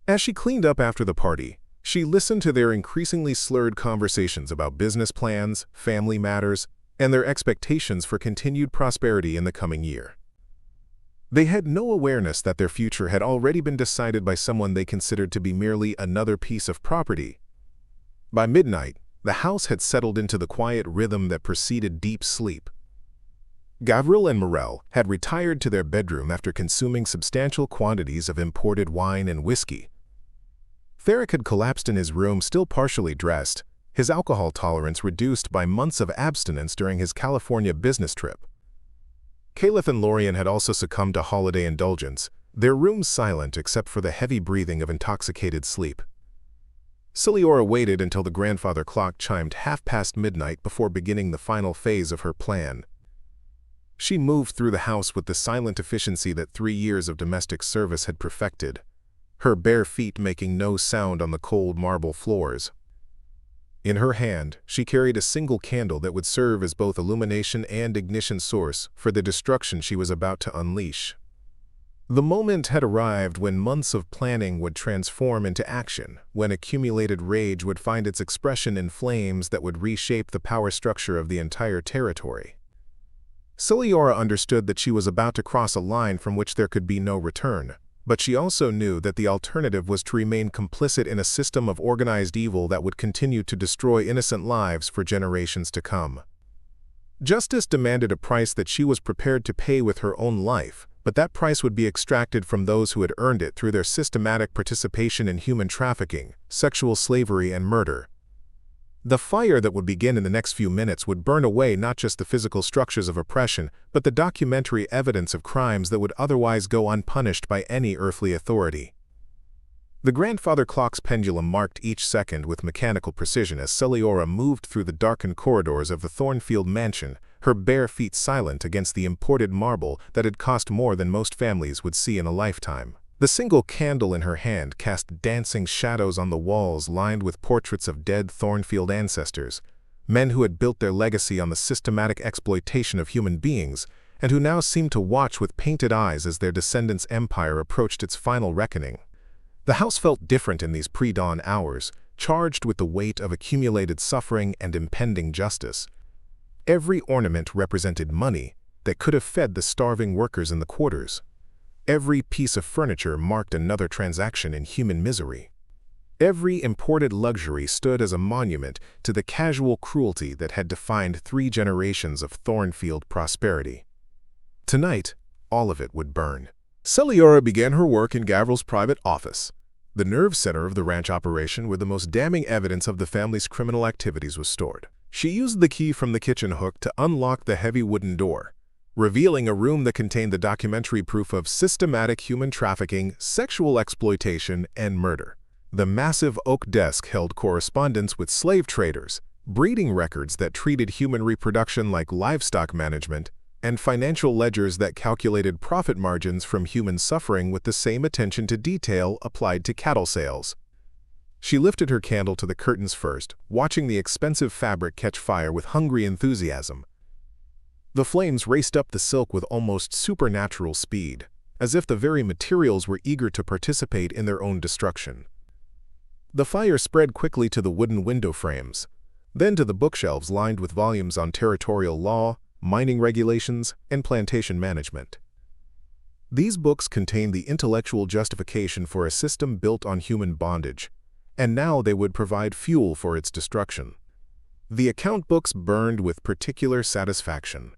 As she cleaned up after the party, she listened to their increasingly slurred conversations about business plans, family matters, and their expectations for continued prosperity in the coming year. They had no awareness that their future had already been decided by someone they considered to be merely another piece of property. By midnight, the house had settled into the quiet rhythm that preceded deep sleep. Gavril and Morel had retired to their bedroom after consuming substantial quantities of imported wine and whiskey. Theric had collapsed in his room, still partially dressed, his alcohol tolerance reduced by months of abstinence during his California business trip. Caliph and Lorien had also succumbed to holiday indulgence, their rooms silent except for the heavy breathing of intoxicated sleep. Celiora waited until the grandfather clock chimed midnight before beginning the final phase of her plan. She moved through the house with the silent efficiency that 3 years of domestic service had perfected, her bare feet making no sound on the cold marble floors. In her hand, she carried a single candle that would serve as both illumination and ignition source for the destruction she was about to unleash. The moment had arrived when months of planning would transform into action, when accumulated rage would find its expression in flames that would reshape the power structure of the entire territory. Celiora understood that she was about to cross a line from which there could be no return, but she also knew that the alternative was to remain complicit in a system of organized evil that would continue to destroy innocent lives for generations to come. Justice demanded a price that she was prepared to pay with her own life, but that price would be extracted from those who had earned it through their systematic participation in human trafficking, sexual slavery, and murder. The fire that would begin in the next few minutes would burn away not just the physical structures of oppression, but the documentary evidence of crimes that would otherwise go unpunished by any earthly authority. The grandfather clock's pendulum marked each second with mechanical precision as Celiora moved through the darkened corridors of the Thornfield mansion, her bare feet silent against the imported marble that had cost more than most families would see in a lifetime. The single candle in her hand cast dancing shadows on the walls lined with portraits of dead Thornfield ancestors, men who had built their legacy on the systematic exploitation of human beings, and who now seemed to watch with painted eyes as their descendants' empire approached its final reckoning. The house felt different in these pre-dawn hours, charged with the weight of accumulated suffering and impending justice. Every ornament represented money that could have fed the starving workers in the quarters. Every piece of furniture marked another transaction in human misery. Every imported luxury stood as a monument to the casual cruelty that had defined 3 generations of Thornfield prosperity. Tonight, all of it would burn. Celiora began her work in Gavril's private office, the nerve center of the ranch operation where the most damning evidence of the family's criminal activities was stored. She used the key from the kitchen hook to unlock the heavy wooden door, revealing a room that contained the documentary proof of systematic human trafficking, sexual exploitation, and murder. The massive oak desk held correspondence with slave traders, breeding records that treated human reproduction like livestock management, and financial ledgers that calculated profit margins from human suffering with the same attention to detail applied to cattle sales. She lifted her candle to the curtains first, watching the expensive fabric catch fire with hungry enthusiasm. The flames raced up the silk with almost supernatural speed, as if the very materials were eager to participate in their own destruction. The fire spread quickly to the wooden window frames, then to the bookshelves lined with volumes on territorial law, mining regulations, and plantation management. These books contained the intellectual justification for a system built on human bondage, and now they would provide fuel for its destruction. The account books burned with particular satisfaction.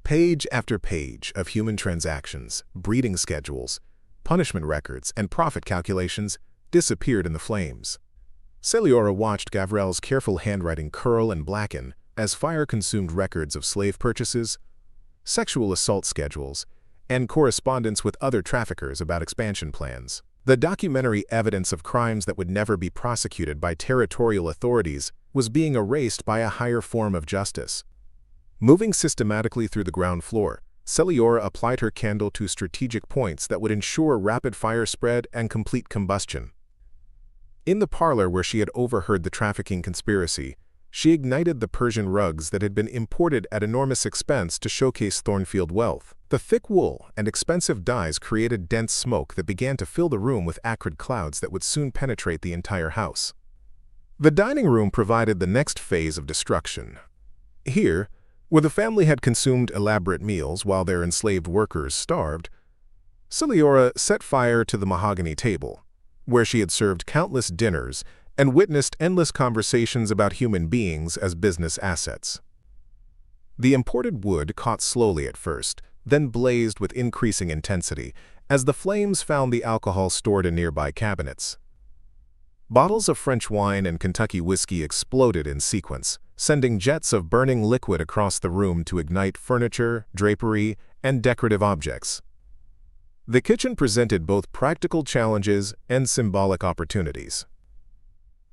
Page after page of human transactions, breeding schedules, punishment records, and profit calculations disappeared in the flames. Celiora watched Gavril's careful handwriting curl and blacken as fire consumed records of slave purchases, sexual assault schedules, and correspondence with other traffickers about expansion plans. The documentary evidence of crimes that would never be prosecuted by territorial authorities was being erased by a higher form of justice. Moving systematically through the ground floor, Celiora applied her candle to strategic points that would ensure rapid fire spread and complete combustion. In the parlor where she had overheard the trafficking conspiracy, she ignited the Persian rugs that had been imported at enormous expense to showcase Thornfield wealth. The thick wool and expensive dyes created dense smoke that began to fill the room with acrid clouds that would soon penetrate the entire house. The dining room provided the next phase of destruction. Here, where the family had consumed elaborate meals while their enslaved workers starved, Celiora set fire to the mahogany table, where she had served countless dinners and witnessed endless conversations about human beings as business assets. The imported wood caught slowly at first, then blazed with increasing intensity as the flames found the alcohol stored in nearby cabinets. Bottles of French wine and Kentucky whiskey exploded in sequence, sending jets of burning liquid across the room to ignite furniture, drapery, and decorative objects. The kitchen presented both practical challenges and symbolic opportunities.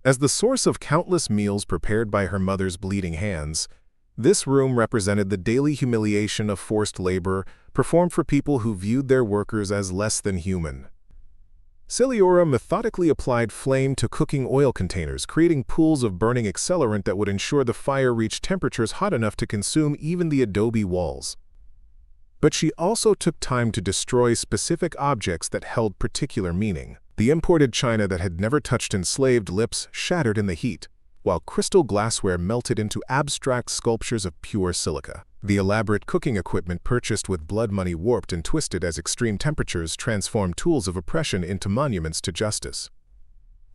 As the source of countless meals prepared by her mother's bleeding hands, this room represented the daily humiliation of forced labor performed for people who viewed their workers as less than human. Celiora methodically applied flame to cooking oil containers, creating pools of burning accelerant that would ensure the fire reached temperatures hot enough to consume even the adobe walls. But she also took time to destroy specific objects that held particular meaning. The imported china that had never touched enslaved lips shattered in the heat, while crystal glassware melted into abstract sculptures of pure silica. The elaborate cooking equipment purchased with blood money warped and twisted as extreme temperatures transformed tools of oppression into monuments to justice.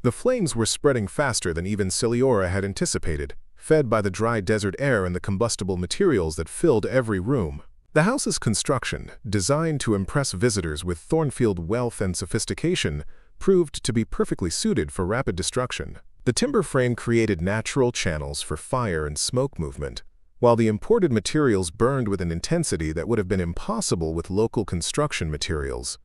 The flames were spreading faster than even Celiora had anticipated, fed by the dry desert air and the combustible materials that filled every room. The house's construction, designed to impress visitors with Thornfield wealth and sophistication, proved to be perfectly suited for rapid destruction. The timber frame created natural channels for fire and smoke movement, while the imported materials burned with an intensity that would have been impossible with local construction materials.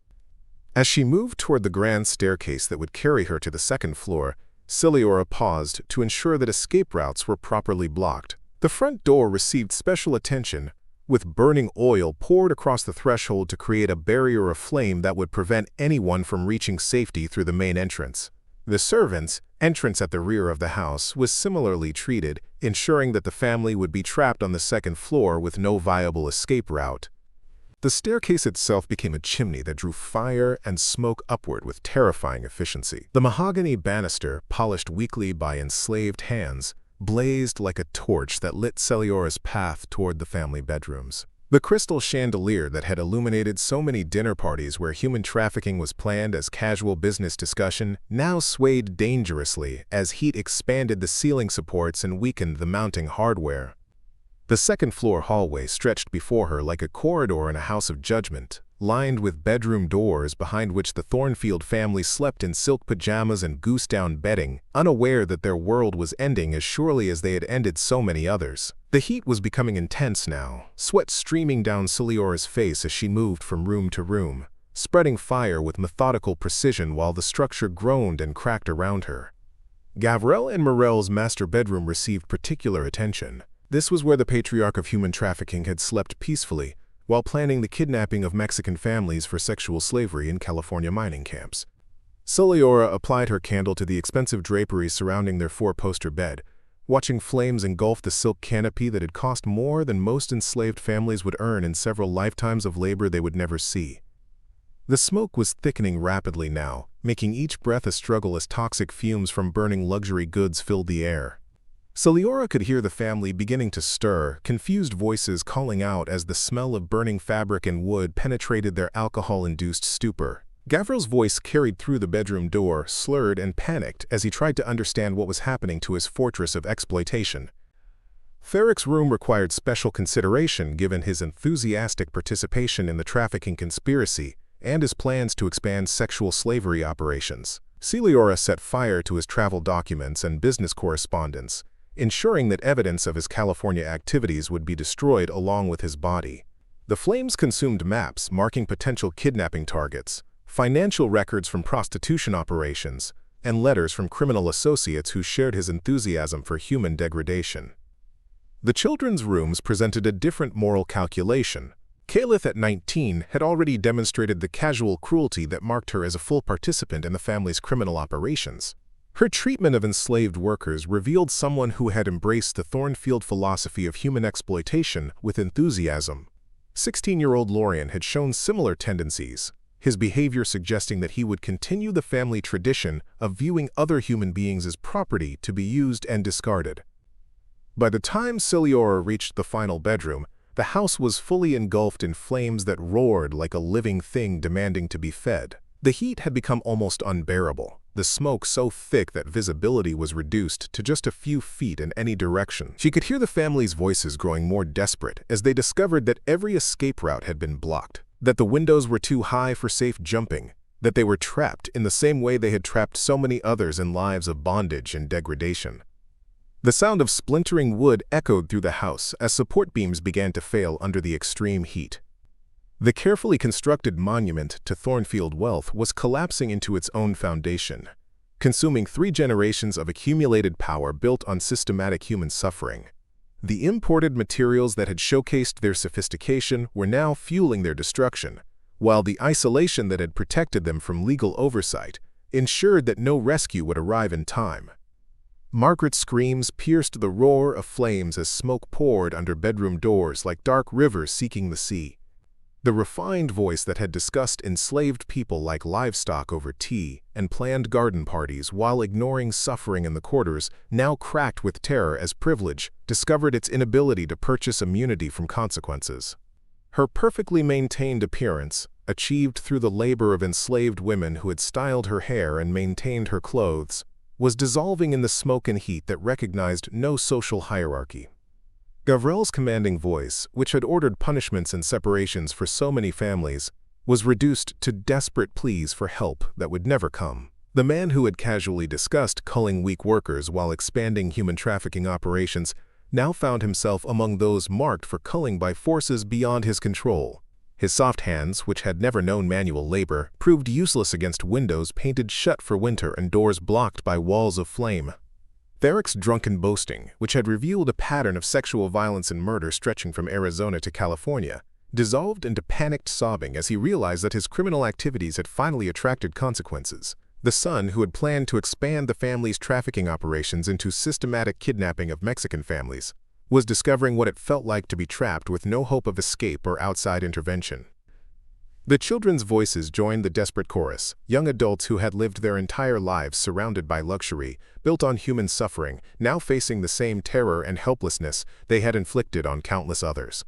As she moved toward the grand staircase that would carry her to the second floor, Celiora paused to ensure that escape routes were properly blocked. The front door received special attention, with burning oil poured across the threshold to create a barrier of flame that would prevent anyone from reaching safety through the main entrance. The servants' entrance at the rear of the house was similarly treated, ensuring that the family would be trapped on the second floor with no viable escape route. The staircase itself became a chimney that drew fire and smoke upward with terrifying efficiency. The mahogany banister, polished weekly by enslaved hands, blazed like a torch that lit Celiora's path toward the family bedrooms. The crystal chandelier that had illuminated so many dinner parties where human trafficking was planned as casual business discussion now swayed dangerously as heat expanded the ceiling supports and weakened the mounting hardware. The second-floor hallway stretched before her like a corridor in a house of judgment, lined with bedroom doors behind which the Thornfield family slept in silk pajamas and goose-down bedding, unaware that their world was ending as surely as they had ended so many others. The heat was becoming intense now, sweat streaming down Ciliora's face as she moved from room to room, spreading fire with methodical precision while the structure groaned and cracked around her. Gavrelle and Morel's master bedroom received particular attention. This was where the patriarch of human trafficking had slept peacefully, while planning the kidnapping of Mexican families for sexual slavery in California mining camps. Ciliora applied her candle to the expensive draperies surrounding their four-poster bed, watching flames engulf the silk canopy that had cost more than most enslaved families would earn in several lifetimes of labor they would never see. The smoke was thickening rapidly now, making each breath a struggle as toxic fumes from burning luxury goods filled the air. Ciliora could hear the family beginning to stir, confused voices calling out as the smell of burning fabric and wood penetrated their alcohol-induced stupor. Gavrille's voice carried through the bedroom door, slurred and panicked as he tried to understand what was happening to his fortress of exploitation. Ferrick's room required special consideration given his enthusiastic participation in the trafficking conspiracy and his plans to expand sexual slavery operations. Ciliora set fire to his travel documents and business correspondence, ensuring that evidence of his California activities would be destroyed along with his body. The flames consumed maps marking potential kidnapping targets, financial records from prostitution operations, and letters from criminal associates who shared his enthusiasm for human degradation. The children's rooms presented a different moral calculation. Caliph at 19 had already demonstrated the casual cruelty that marked her as a full participant in the family's criminal operations. Her treatment of enslaved workers revealed someone who had embraced the Thornfield philosophy of human exploitation with enthusiasm. 16-year-old Lorian had shown similar tendencies, his behavior suggesting that he would continue the family tradition of viewing other human beings as property to be used and discarded. By the time Ciliora reached the final bedroom, the house was fully engulfed in flames that roared like a living thing demanding to be fed. The heat had become almost unbearable, the smoke so thick that visibility was reduced to just a few feet in any direction. She could hear the family's voices growing more desperate as they discovered that every escape route had been blocked, that the windows were too high for safe jumping, that they were trapped in the same way they had trapped so many others in lives of bondage and degradation. The sound of splintering wood echoed through the house as support beams began to fail under the extreme heat. The carefully constructed monument to Thornfield wealth was collapsing into its own foundation, consuming 3 generations of accumulated power built on systematic human suffering. The imported materials that had showcased their sophistication were now fueling their destruction, while the isolation that had protected them from legal oversight ensured that no rescue would arrive in time. Margaret's screams pierced the roar of flames as smoke poured under bedroom doors like dark rivers seeking the sea. The refined voice that had discussed enslaved people like livestock over tea and planned garden parties while ignoring suffering in the quarters, now cracked with terror as privilege, discovered its inability to purchase immunity from consequences. Her perfectly maintained appearance, achieved through the labor of enslaved women who had styled her hair and maintained her clothes, was dissolving in the smoke and heat that recognized no social hierarchy. Gavrelle's commanding voice, which had ordered punishments and separations for so many families, was reduced to desperate pleas for help that would never come. The man who had casually discussed culling weak workers while expanding human trafficking operations now found himself among those marked for culling by forces beyond his control. His soft hands, which had never known manual labor, proved useless against windows painted shut for winter and doors blocked by walls of flame. Therick's drunken boasting, which had revealed a pattern of sexual violence and murder stretching from Arizona to California, dissolved into panicked sobbing as he realized that his criminal activities had finally attracted consequences. The son, who had planned to expand the family's trafficking operations into systematic kidnapping of Mexican families, was discovering what it felt like to be trapped with no hope of escape or outside intervention. The children's voices joined the desperate chorus, young adults who had lived their entire lives surrounded by luxury, built on human suffering, now facing the same terror and helplessness they had inflicted on countless others.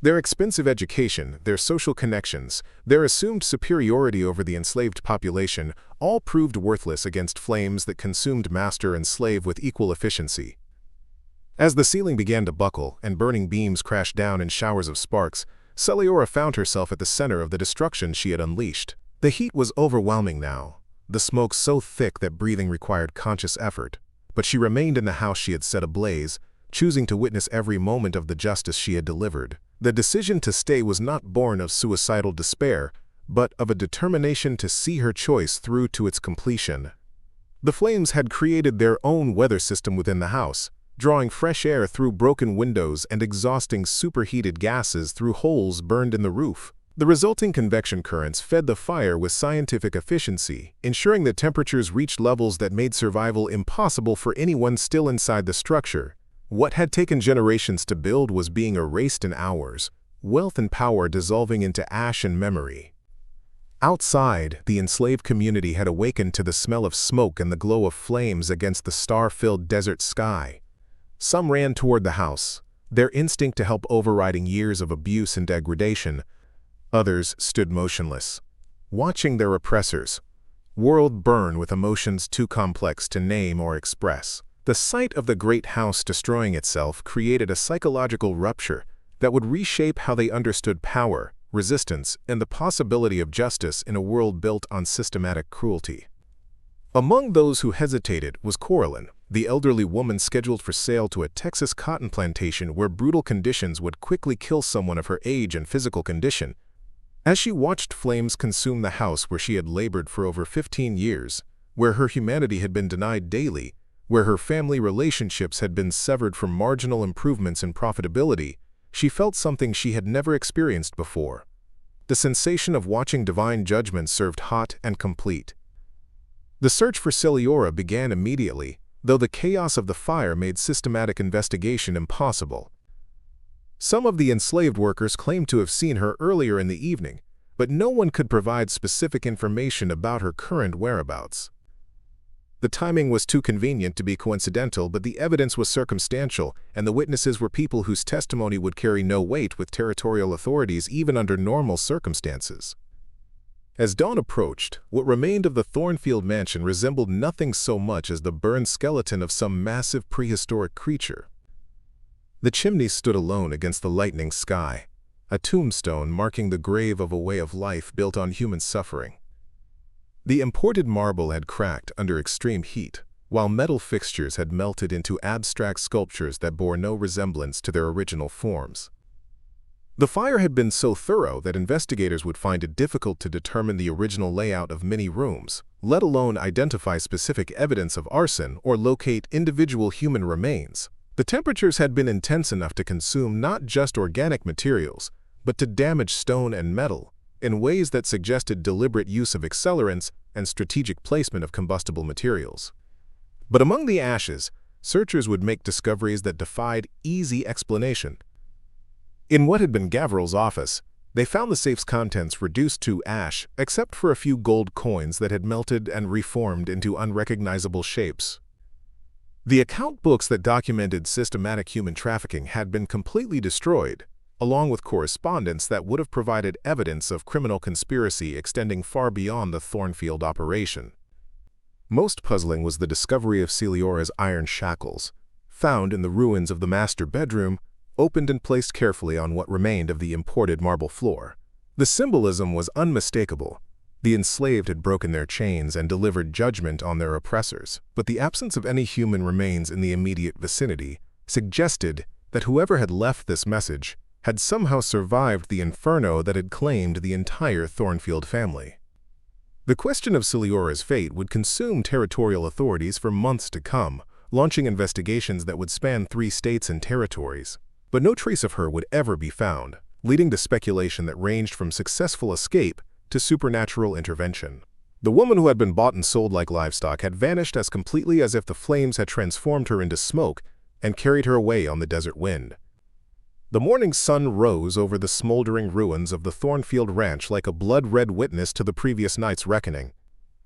Their expensive education, their social connections, their assumed superiority over the enslaved population all proved worthless against flames that consumed master and slave with equal efficiency. As the ceiling began to buckle and burning beams crashed down in showers of sparks, Celiora found herself at the center of the destruction she had unleashed. The heat was overwhelming now, the smoke so thick that breathing required conscious effort. But she remained in the house she had set ablaze, choosing to witness every moment of the justice she had delivered. The decision to stay was not born of suicidal despair, but of a determination to see her choice through to its completion. The flames had created their own weather system within the house, drawing fresh air through broken windows and exhausting superheated gases through holes burned in the roof. The resulting convection currents fed the fire with scientific efficiency, ensuring that temperatures reached levels that made survival impossible for anyone still inside the structure. What had taken generations to build was being erased in hours, wealth and power dissolving into ash and memory. Outside, the enslaved community had awakened to the smell of smoke and the glow of flames against the star-filled desert sky. Some ran toward the house, their instinct to help overriding years of abuse and degradation. Others stood motionless, watching their oppressors' world burn with emotions too complex to name or express. The sight of the great house destroying itself created a psychological rupture that would reshape how they understood power, resistance, and the possibility of justice in a world built on systematic cruelty. Among those who hesitated was Coraline, the elderly woman scheduled for sale to a Texas cotton plantation where brutal conditions would quickly kill someone of her age and physical condition. As she watched flames consume the house where she had labored for over 15 years, where her humanity had been denied daily, where her family relationships had been severed from marginal improvements in profitability, she felt something she had never experienced before. The sensation of watching divine judgment served hot and complete. The search for Celiora began immediately, though the chaos of the fire made systematic investigation impossible. Some of the enslaved workers claimed to have seen her earlier in the evening, but no one could provide specific information about her current whereabouts. The timing was too convenient to be coincidental, but the evidence was circumstantial, and the witnesses were people whose testimony would carry no weight with territorial authorities even under normal circumstances. As dawn approached, what remained of the Thornfield mansion resembled nothing so much as the burned skeleton of some massive prehistoric creature. The chimney stood alone against the lightening sky, a tombstone marking the grave of a way of life built on human suffering. The imported marble had cracked under extreme heat, while metal fixtures had melted into abstract sculptures that bore no resemblance to their original forms. The fire had been so thorough that investigators would find it difficult to determine the original layout of many rooms, let alone identify specific evidence of arson or locate individual human remains. The temperatures had been intense enough to consume not just organic materials, but to damage stone and metal, in ways that suggested deliberate use of accelerants and strategic placement of combustible materials. But among the ashes, searchers would make discoveries that defied easy explanation. In what had been Gavril's office, they found the safe's contents reduced to ash, except for a few gold coins that had melted and reformed into unrecognizable shapes. The account books that documented systematic human trafficking had been completely destroyed, along with correspondence that would have provided evidence of criminal conspiracy extending far beyond the Thornfield operation. Most puzzling was the discovery of Celiora's iron shackles, found in the ruins of the master bedroom, opened and placed carefully on what remained of the imported marble floor. The symbolism was unmistakable. The enslaved had broken their chains and delivered judgment on their oppressors, but the absence of any human remains in the immediate vicinity suggested that whoever had left this message had somehow survived the inferno that had claimed the entire Thornfield family. The question of Celiora's fate would consume territorial authorities for months to come, launching investigations that would span 3 states and territories. But no trace of her would ever be found, leading to speculation that ranged from successful escape to supernatural intervention. The woman who had been bought and sold like livestock had vanished as completely as if the flames had transformed her into smoke and carried her away on the desert wind. The morning sun rose over the smoldering ruins of the Thornfield Ranch like a blood-red witness to the previous night's reckoning.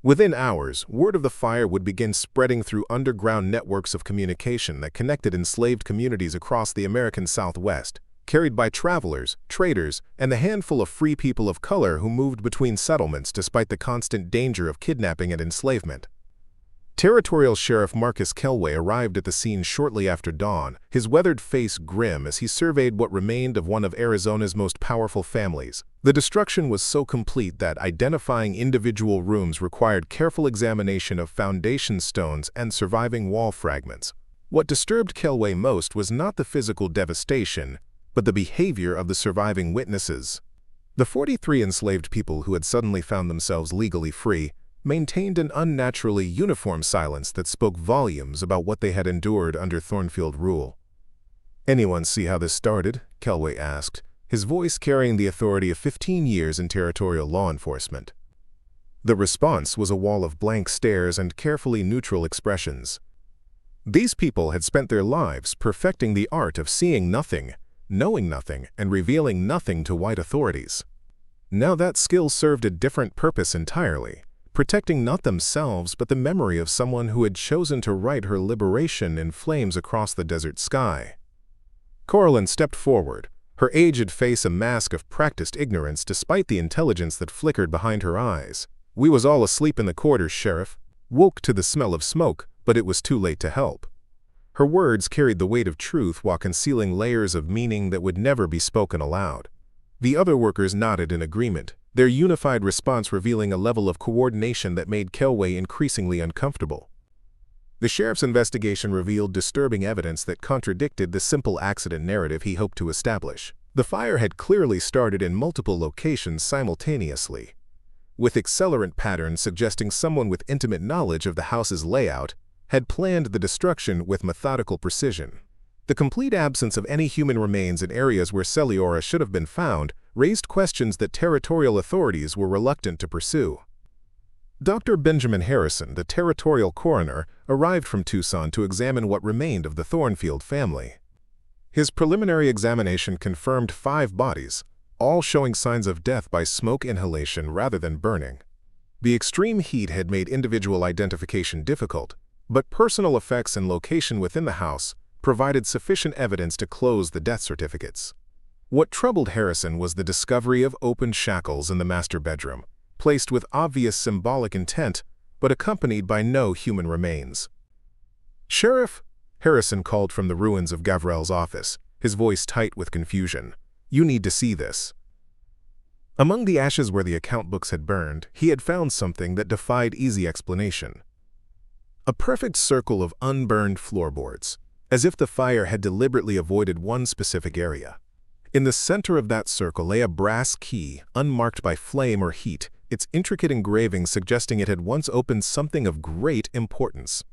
Within hours, word of the fire would begin spreading through underground networks of communication that connected enslaved communities across the American Southwest. carried by travelers, traders, and the handful of free people of color who moved between settlements despite the constant danger of kidnapping and enslavement. Territorial Sheriff Marcus Kelway arrived at the scene shortly after dawn, his weathered face grim as he surveyed what remained of one of Arizona's most powerful families. The destruction was so complete that identifying individual rooms required careful examination of foundation stones and surviving wall fragments. What disturbed Kelway most was not the physical devastation, but the behavior of the surviving witnesses. The 43 enslaved people who had suddenly found themselves legally free maintained an unnaturally uniform silence that spoke volumes about what they had endured under Thornfield rule. "Anyone see how this started?" Kelway asked, his voice carrying the authority of 15 years in territorial law enforcement. The response was a wall of blank stares and carefully neutral expressions. These people had spent their lives perfecting the art of seeing nothing, knowing nothing, and revealing nothing to white authorities. Now that skill served a different purpose entirely, protecting not themselves but the memory of someone who had chosen to write her liberation in flames across the desert sky. Coralyn stepped forward, her aged face a mask of practiced ignorance despite the intelligence that flickered behind her eyes. "We was all asleep in the quarters, Sheriff. Woke to the smell of smoke, but it was too late to help." Her words carried the weight of truth while concealing layers of meaning that would never be spoken aloud. The other workers nodded in agreement, their unified response revealing a level of coordination that made Kelway increasingly uncomfortable. The sheriff's investigation revealed disturbing evidence that contradicted the simple accident narrative he hoped to establish. The fire had clearly started in multiple locations simultaneously, with accelerant patterns suggesting someone with intimate knowledge of the house's layout had planned the destruction with methodical precision. The complete absence of any human remains in areas where Celiora should have been found raised questions that territorial authorities were reluctant to pursue. Dr. Benjamin Harrison, the territorial coroner, arrived from Tucson to examine what remained of the Thornfield family. His preliminary examination confirmed 5 bodies, all showing signs of death by smoke inhalation rather than burning. The extreme heat had made individual identification difficult, but personal effects and location within the house provided sufficient evidence to close the death certificates. What troubled Harrison was the discovery of open shackles in the master bedroom, placed with obvious symbolic intent, but accompanied by no human remains. "Sheriff," Harrison called from the ruins of Gavrel's office, his voice tight with confusion. "You need to see this." Among the ashes where the account books had burned, he had found something that defied easy explanation. A perfect circle of unburned floorboards, as if the fire had deliberately avoided one specific area. In the center of that circle lay a brass key, unmarked by flame or heat, its intricate engraving suggesting it had once opened something of great importance.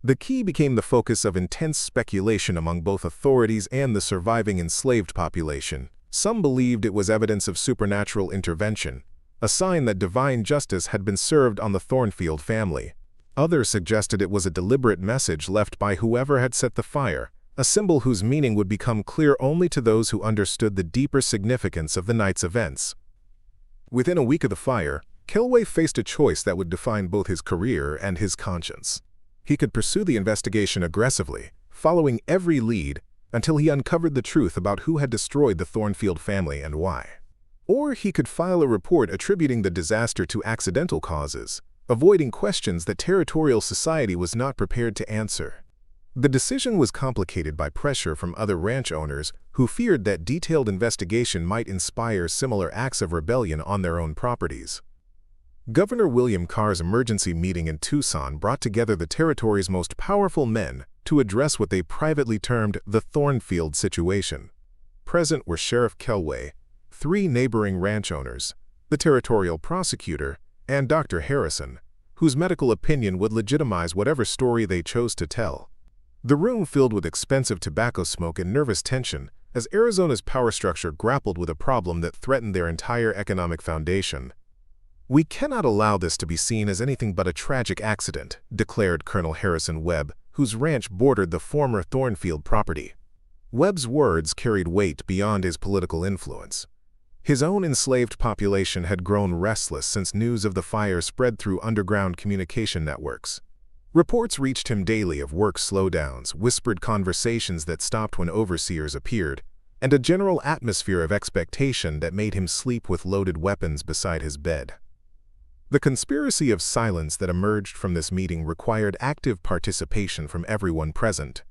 The key became the focus of intense speculation among both authorities and the surviving enslaved population. Some believed it was evidence of supernatural intervention, a sign that divine justice had been served on the Thornfield family. Others suggested it was a deliberate message left by whoever had set the fire, a symbol whose meaning would become clear only to those who understood the deeper significance of the night's events. Within a week of the fire, Kelway faced a choice that would define both his career and his conscience. He could pursue the investigation aggressively, following every lead until he uncovered the truth about who had destroyed the Thornfield family and why. Or he could file a report attributing the disaster to accidental causes, avoiding questions that territorial society was not prepared to answer. The decision was complicated by pressure from other ranch owners who feared that detailed investigation might inspire similar acts of rebellion on their own properties. Governor William Carr's emergency meeting in Tucson brought together the territory's most powerful men to address what they privately termed the Thornfield situation. Present were Sheriff Kelway, 3 neighboring ranch owners, the territorial prosecutor, and Dr. Harrison, whose medical opinion would legitimize whatever story they chose to tell. The room filled with expensive tobacco smoke and nervous tension as Arizona's power structure grappled with a problem that threatened their entire economic foundation. "We cannot allow this to be seen as anything but a tragic accident," declared Colonel Harrison Webb, whose ranch bordered the former Thornfield property. Webb's words carried weight beyond his political influence. His own enslaved population had grown restless since news of the fire spread through underground communication networks. Reports reached him daily of work slowdowns, whispered conversations that stopped when overseers appeared, and a general atmosphere of expectation that made him sleep with loaded weapons beside his bed. The conspiracy of silence that emerged from this meeting required active participation from everyone present.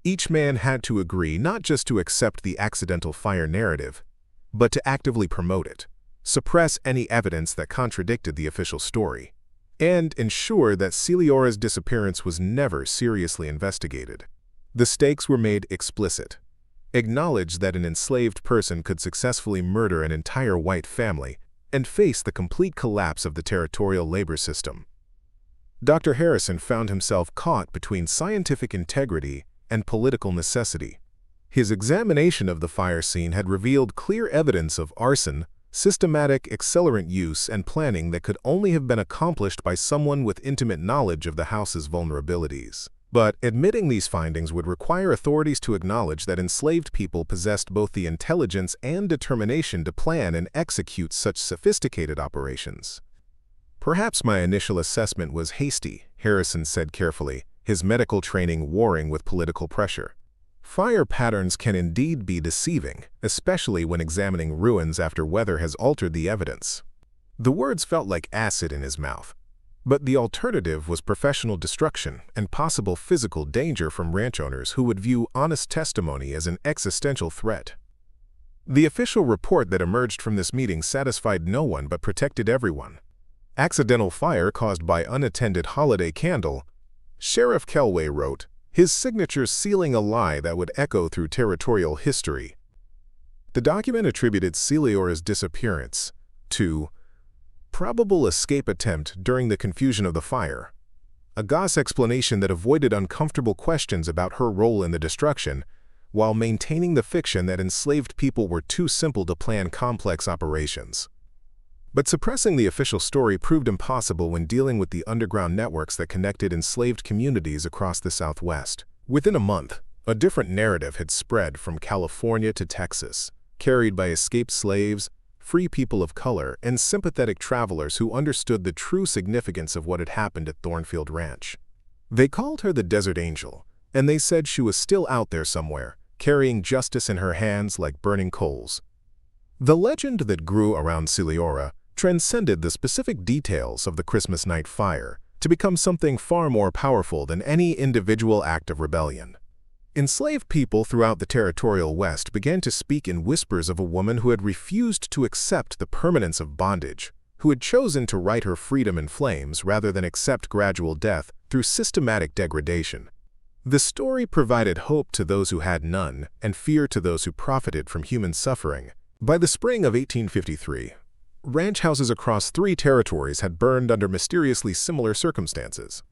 Each man had to agree not just to accept the accidental fire narrative, but to actively promote it, suppress any evidence that contradicted the official story, and ensure that Celiora's disappearance was never seriously investigated. The stakes were made explicit. Acknowledge that an enslaved person could successfully murder an entire white family and face the complete collapse of the territorial labor system. Dr. Harrison found himself caught between scientific integrity and political necessity. His examination of the fire scene had revealed clear evidence of arson, systematic accelerant use, and planning that could only have been accomplished by someone with intimate knowledge of the house's vulnerabilities. But admitting these findings would require authorities to acknowledge that enslaved people possessed both the intelligence and determination to plan and execute such sophisticated operations. "Perhaps my initial assessment was hasty," Harrison said carefully, his medical training warring with political pressure. "Fire patterns can indeed be deceiving, especially when examining ruins after weather has altered the evidence." The words felt like acid in his mouth. But the alternative was professional destruction and possible physical danger from ranch owners who would view honest testimony as an existential threat. The official report that emerged from this meeting satisfied no one but protected everyone. "Accidental fire caused by unattended holiday candle," Sheriff Kelway wrote, his signature sealing a lie that would echo through territorial history. The document attributed Celiora's disappearance to probable escape attempt during the confusion of the fire, a gauche explanation that avoided uncomfortable questions about her role in the destruction, while maintaining the fiction that enslaved people were too simple to plan complex operations. But suppressing the official story proved impossible when dealing with the underground networks that connected enslaved communities across the Southwest. Within a month, a different narrative had spread from California to Texas, carried by escaped slaves, free people of color, and sympathetic travelers who understood the true significance of what had happened at Thornfield Ranch. They called her the Desert Angel, and they said she was still out there somewhere, carrying justice in her hands like burning coals. The legend that grew around Celiora transcended the specific details of the Christmas night fire to become something far more powerful than any individual act of rebellion. Enslaved people throughout the territorial West began to speak in whispers of a woman who had refused to accept the permanence of bondage, who had chosen to write her freedom in flames rather than accept gradual death through systematic degradation. The story provided hope to those who had none and fear to those who profited from human suffering. By the spring of 1853, ranch houses across 3 territories had burned under mysteriously similar circumstances.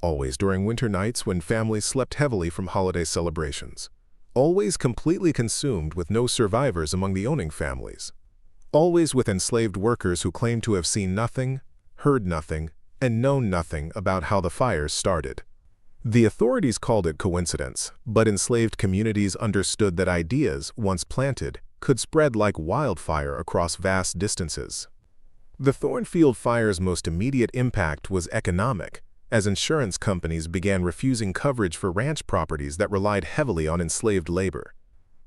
Always during winter nights when families slept heavily from holiday celebrations. Always completely consumed with no survivors among the owning families. Always with enslaved workers who claimed to have seen nothing, heard nothing, and known nothing about how the fires started. The authorities called it coincidence, but enslaved communities understood that ideas, once planted, could spread like wildfire across vast distances. The Thornfield fire's most immediate impact was economic, as insurance companies began refusing coverage for ranch properties that relied heavily on enslaved labor.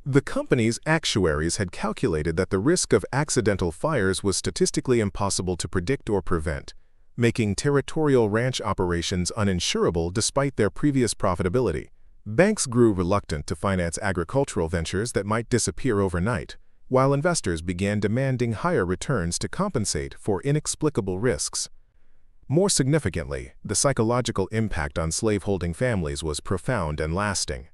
The company's actuaries had calculated that the risk of accidental fires was statistically impossible to predict or prevent, making territorial ranch operations uninsurable despite their previous profitability. Banks grew reluctant to finance agricultural ventures that might disappear overnight, while investors began demanding higher returns to compensate for inexplicable risks. More significantly, the psychological impact on slaveholding families was profound and lasting.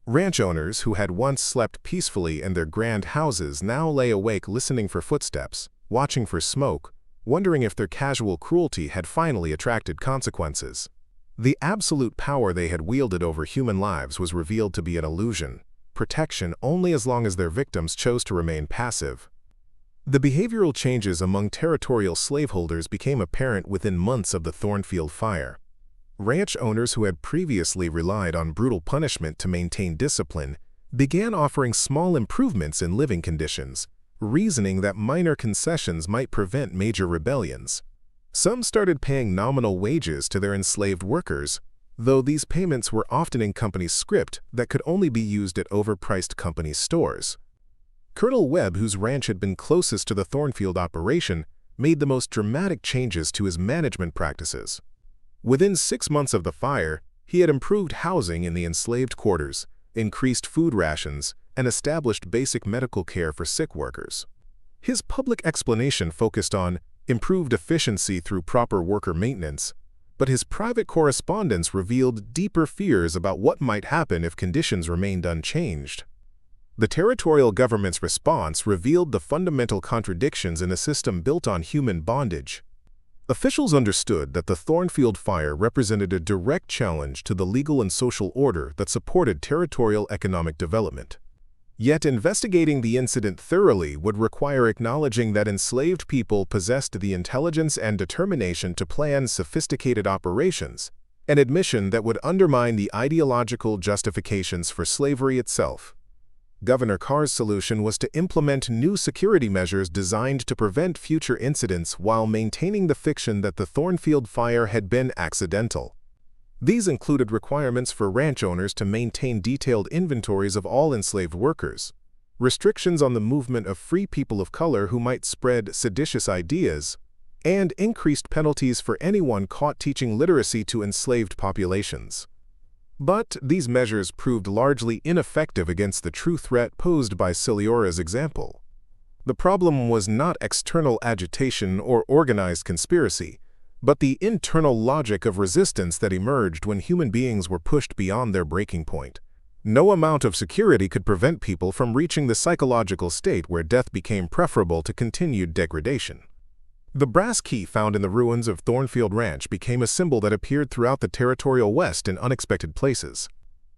Ranch owners who had once slept peacefully in their grand houses now lay awake listening for footsteps, watching for smoke, wondering if their casual cruelty had finally attracted consequences. The absolute power they had wielded over human lives was revealed to be an illusion, protection only as long as their victims chose to remain passive. The behavioral changes among territorial slaveholders became apparent within months of the Thornfield fire. Ranch owners who had previously relied on brutal punishment to maintain discipline began offering small improvements in living conditions, reasoning that minor concessions might prevent major rebellions. Some started paying nominal wages to their enslaved workers, though these payments were often in company script that could only be used at overpriced company stores. Colonel Webb, whose ranch had been closest to the Thornfield operation, made the most dramatic changes to his management practices. Within 6 months of the fire, he had improved housing in the enslaved quarters, increased food rations, and established basic medical care for sick workers. His public explanation focused on improved efficiency through proper worker maintenance, but his private correspondence revealed deeper fears about what might happen if conditions remained unchanged. The territorial government's response revealed the fundamental contradictions in a system built on human bondage. Officials understood that the Thornfield fire represented a direct challenge to the legal and social order that supported territorial economic development. Yet investigating the incident thoroughly would require acknowledging that enslaved people possessed the intelligence and determination to plan sophisticated operations, an admission that would undermine the ideological justifications for slavery itself. Governor Carr's solution was to implement new security measures designed to prevent future incidents while maintaining the fiction that the Thornfield fire had been accidental. These included requirements for ranch owners to maintain detailed inventories of all enslaved workers, restrictions on the movement of free people of color who might spread seditious ideas, and increased penalties for anyone caught teaching literacy to enslaved populations. But these measures proved largely ineffective against the true threat posed by Ciliora's example. The problem was not external agitation or organized conspiracy, but the internal logic of resistance that emerged when human beings were pushed beyond their breaking point. No amount of security could prevent people from reaching the psychological state where death became preferable to continued degradation. The brass key found in the ruins of Thornfield Ranch became a symbol that appeared throughout the territorial West in unexpected places.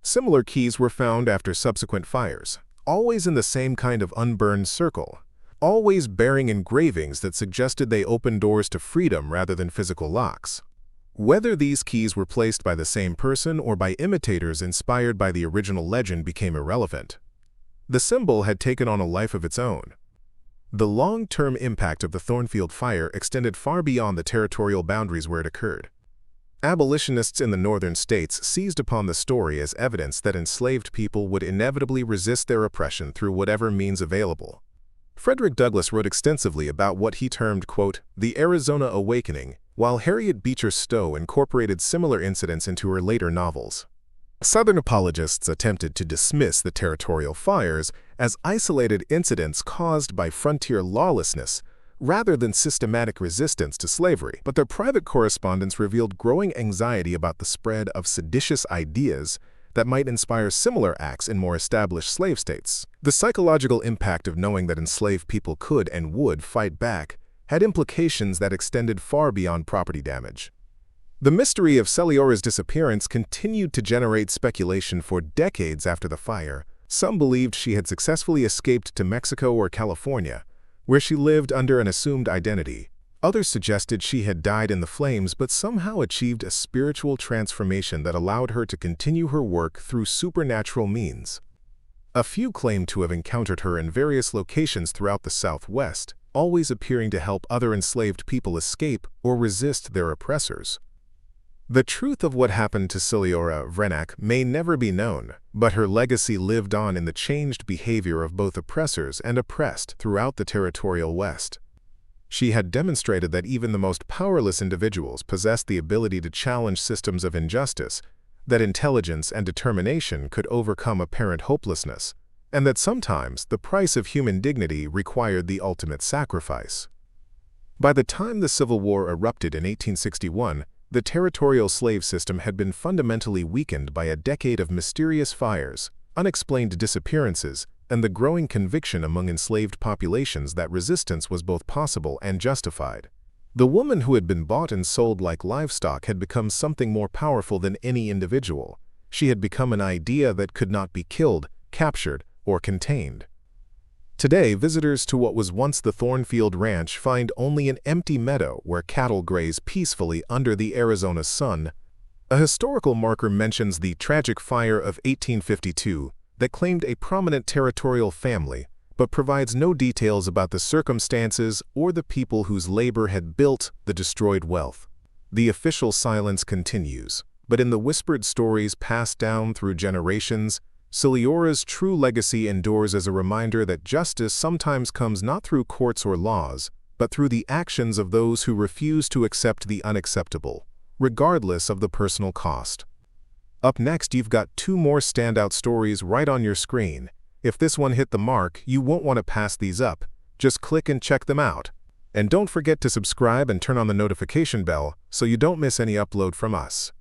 Similar keys were found after subsequent fires, always in the same kind of unburned circle, always bearing engravings that suggested they opened doors to freedom rather than physical locks. Whether these keys were placed by the same person or by imitators inspired by the original legend became irrelevant. The symbol had taken on a life of its own. The long-term impact of the Thornfield fire extended far beyond the territorial boundaries where it occurred. Abolitionists in the northern states seized upon the story as evidence that enslaved people would inevitably resist their oppression through whatever means available. Frederick Douglass wrote extensively about what he termed, quote, the Arizona Awakening, while Harriet Beecher Stowe incorporated similar incidents into her later novels. Southern apologists attempted to dismiss the territorial fires as isolated incidents caused by frontier lawlessness rather than systematic resistance to slavery, but their private correspondence revealed growing anxiety about the spread of seditious ideas that might inspire similar acts in more established slave states. The psychological impact of knowing that enslaved people could and would fight back had implications that extended far beyond property damage. The mystery of Ciliora's disappearance continued to generate speculation for decades after the fire. Some believed she had successfully escaped to Mexico or California, where she lived under an assumed identity. Others suggested she had died in the flames but somehow achieved a spiritual transformation that allowed her to continue her work through supernatural means. A few claimed to have encountered her in various locations throughout the Southwest, always appearing to help other enslaved people escape or resist their oppressors. The truth of what happened to Ciliora Vrenak may never be known, but her legacy lived on in the changed behavior of both oppressors and oppressed throughout the territorial West. She had demonstrated that even the most powerless individuals possessed the ability to challenge systems of injustice, that intelligence and determination could overcome apparent hopelessness, and that sometimes the price of human dignity required the ultimate sacrifice. By the time the Civil War erupted in 1861, the territorial slave system had been fundamentally weakened by a decade of mysterious fires, unexplained disappearances, and the growing conviction among enslaved populations that resistance was both possible and justified. The woman who had been bought and sold like livestock had become something more powerful than any individual. She had become an idea that could not be killed, captured, or contained. Today, visitors to what was once the Thornfield Ranch find only an empty meadow where cattle graze peacefully under the Arizona sun. A historical marker mentions the tragic fire of 1852 that claimed a prominent territorial family, but provides no details about the circumstances or the people whose labor had built the destroyed wealth. The official silence continues, but in the whispered stories passed down through generations, Siliora's true legacy endures as a reminder that justice sometimes comes not through courts or laws, but through the actions of those who refuse to accept the unacceptable, regardless of the personal cost. Up next, you've got two more standout stories right on your screen. If this one hit the mark, you won't want to pass these up. Just click and check them out. And don't forget to subscribe and turn on the notification bell so you don't miss any upload from us.